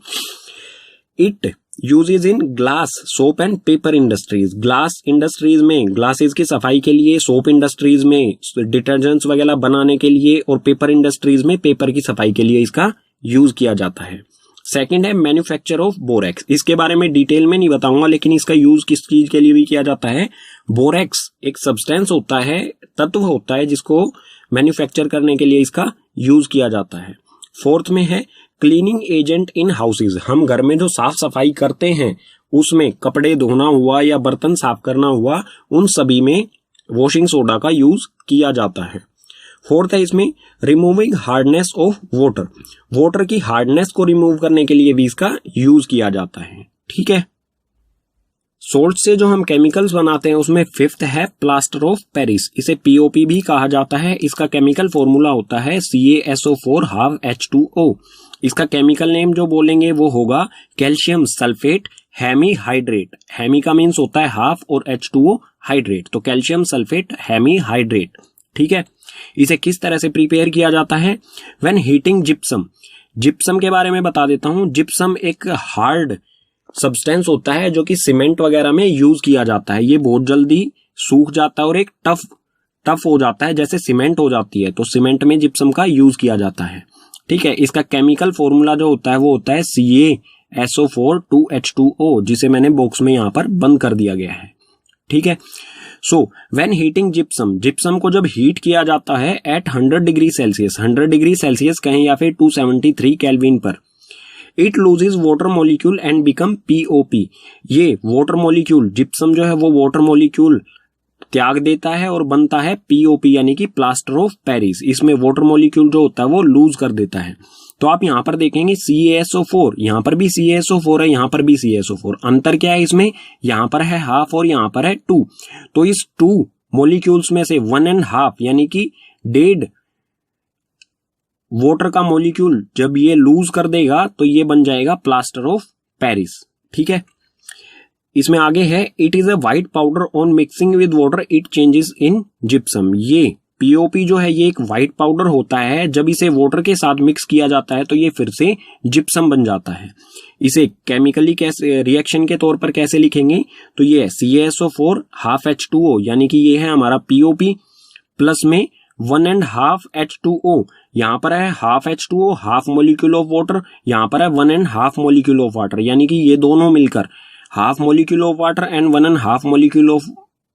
It uses in glass, soap and paper industries. Glass industries में ग्लासेस की सफाई के लिए, सोप इंडस्ट्रीज में डिटर्जेंट्स वगैरह बनाने के लिए, और पेपर इंडस्ट्रीज में पेपर की सफाई के लिए इसका यूज किया जाता है। सेकंड है मैन्युफैक्चर ऑफ बोरेक्स। इसके बारे में डिटेल में नहीं बताऊंगा, लेकिन इसका यूज किस चीज के लिए भी किया जाता है। बोरेक्स एक सब्सटेंस होता है, तत्व होता है, जिसको मैन्युफैक्चर करने के लिए इसका यूज किया जाता है। फोर्थ में है क्लीनिंग एजेंट इन हाउसेज। हम घर में जो साफ सफाई करते हैं उसमें कपड़े धोना हुआ या बर्तन साफ करना हुआ, उन सभी में वॉशिंग सोडा का यूज किया जाता है। फोर्थ है इसमें removing hardness of water. Water की हार्डनेस को रिमूव करने के लिए भी इसका यूज किया जाता है। ठीक है, सोल्ट से जो हम केमिकल्स बनाते हैं उसमें फिफ्थ है प्लास्टर ऑफ पेरिस। इसे POP भी कहा जाता है। इसका केमिकल फॉर्मूला होता है CaSO4 हाफ H2O। इसका केमिकल नेम जो बोलेंगे वो होगा कैल्शियम सल्फेट हेमीहाइड्रेट। हेमी का मीन्स होता है हाफ और H2O हाइड्रेट, तो कैल्शियम सल्फेट हेमीहाइड्रेट। ठीक है, इसे किस तरह से प्रिपेयर किया जाता है? When heating gypsum. जिप्सम के बारे में बता देता हूं। जिप्सम एक हार्ड सब्सटेंस होता है जो कि सीमेंट वगैरह में यूज किया जाता है। ये बहुत जल्दी सूख जाता है और एक टफ हो जाता है, जैसे सीमेंट हो जाती है, तो सीमेंट में जिप्सम का यूज किया जाता है। ठीक है, इसका केमिकल फॉर्मूला जो होता है वो होता है CaSO4 2H2O, जिसे मैंने बॉक्स में यहां पर बंद कर दिया गया है। ठीक है, so when heating gypsum, gypsum को जब हीट किया जाता है at 100 degree Celsius, 100 degree Celsius कहें या फिर 273 केल्विन पर, it loses water molecule and become POP। ये वाटर मॉलिक्यूल, जिप्सम जो है वो वाटर मॉलिक्यूल त्याग देता है और बनता है POP यानी कि प्लास्टर ऑफ पेरिस। इसमें वाटर मॉलिक्यूल जो होता है वो लूज कर देता है। तो आप यहां पर देखेंगे CaSO4, यहां पर भी CaSO4 है, यहां पर भी CaSO4। अंतर क्या है इसमें? यहां पर है हाफ और यहां पर है 2। तो इस 2 मॉलिक्यूल्स में से 1.5 यानी कि डेड वाटर का मॉलिक्यूल जब ये लूज कर देगा तो ये बन जाएगा प्लास्टर ऑफ पेरिस। ठीक है, इसमें आगे है it is a white powder on mixing with water it changes in gypsum. ये POP जो है ये एक व्हाइट पाउडर होता है, जब इसे वाटर के साथ मिक्स किया जाता है तो ये फिर से जिप्सम बन जाता है। इसे केमिकली कैसे रिएक्शन के तौर पर कैसे लिखेंगे? तो ये है CaSO4 हाफ H2O यानी कि ये है हमारा POP, प्लस में 1.5 H2O। यहां पर है half H2O, half molecule of water, यहां पर है 1.5 मॉलिक्यूल ऑफ वाटर, यानी कि ये दोनों मिलकर half molecule of water and 1.5 molecule of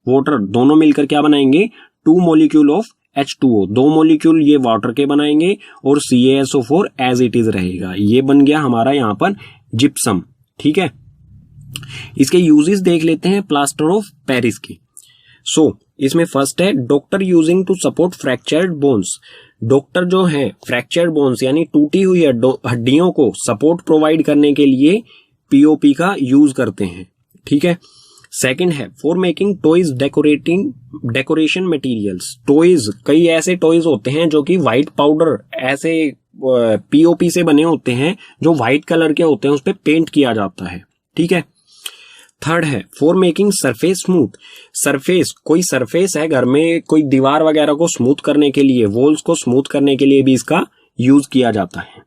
water दोनों मिलकर क्या बनाएंगे? 2 मॉलिक्यूल ऑफ H2O। 2 मॉलिक्यूल ये वाटर के बनाएंगे और CaSO4 एज इट इज रहेगा। ये बन गया हमारा यहां पर जिप्सम। ठीक है, इसके यूजेस देख लेते हैं प्लास्टर ऑफ पेरिस के। सो इसमें फर्स्ट है doctor using to support fractured bones. Doctor जो है फ्रैक्चर्ड बोन्स यानी टूटी हुई हड्डियों को सपोर्ट प्रोवाइड करने के लिए POP का यूज करते हैं। ठीक है, सेकंड है for making toys decoration materials. Toys, कई ऐसे टॉयज होते हैं जो कि व्हाइट पाउडर ऐसे POP से बने होते हैं, जो व्हाइट कलर के होते हैं, उस पे पेंट किया जाता है। ठीक है, थर्ड है for making surface smooth. Surface, कोई सरफेस है घर में, कोई दीवार वगैरह को स्मूथ करने के लिए, वॉल्स को स्मूथ करने के लिए भी इसका यूज किया जाता है।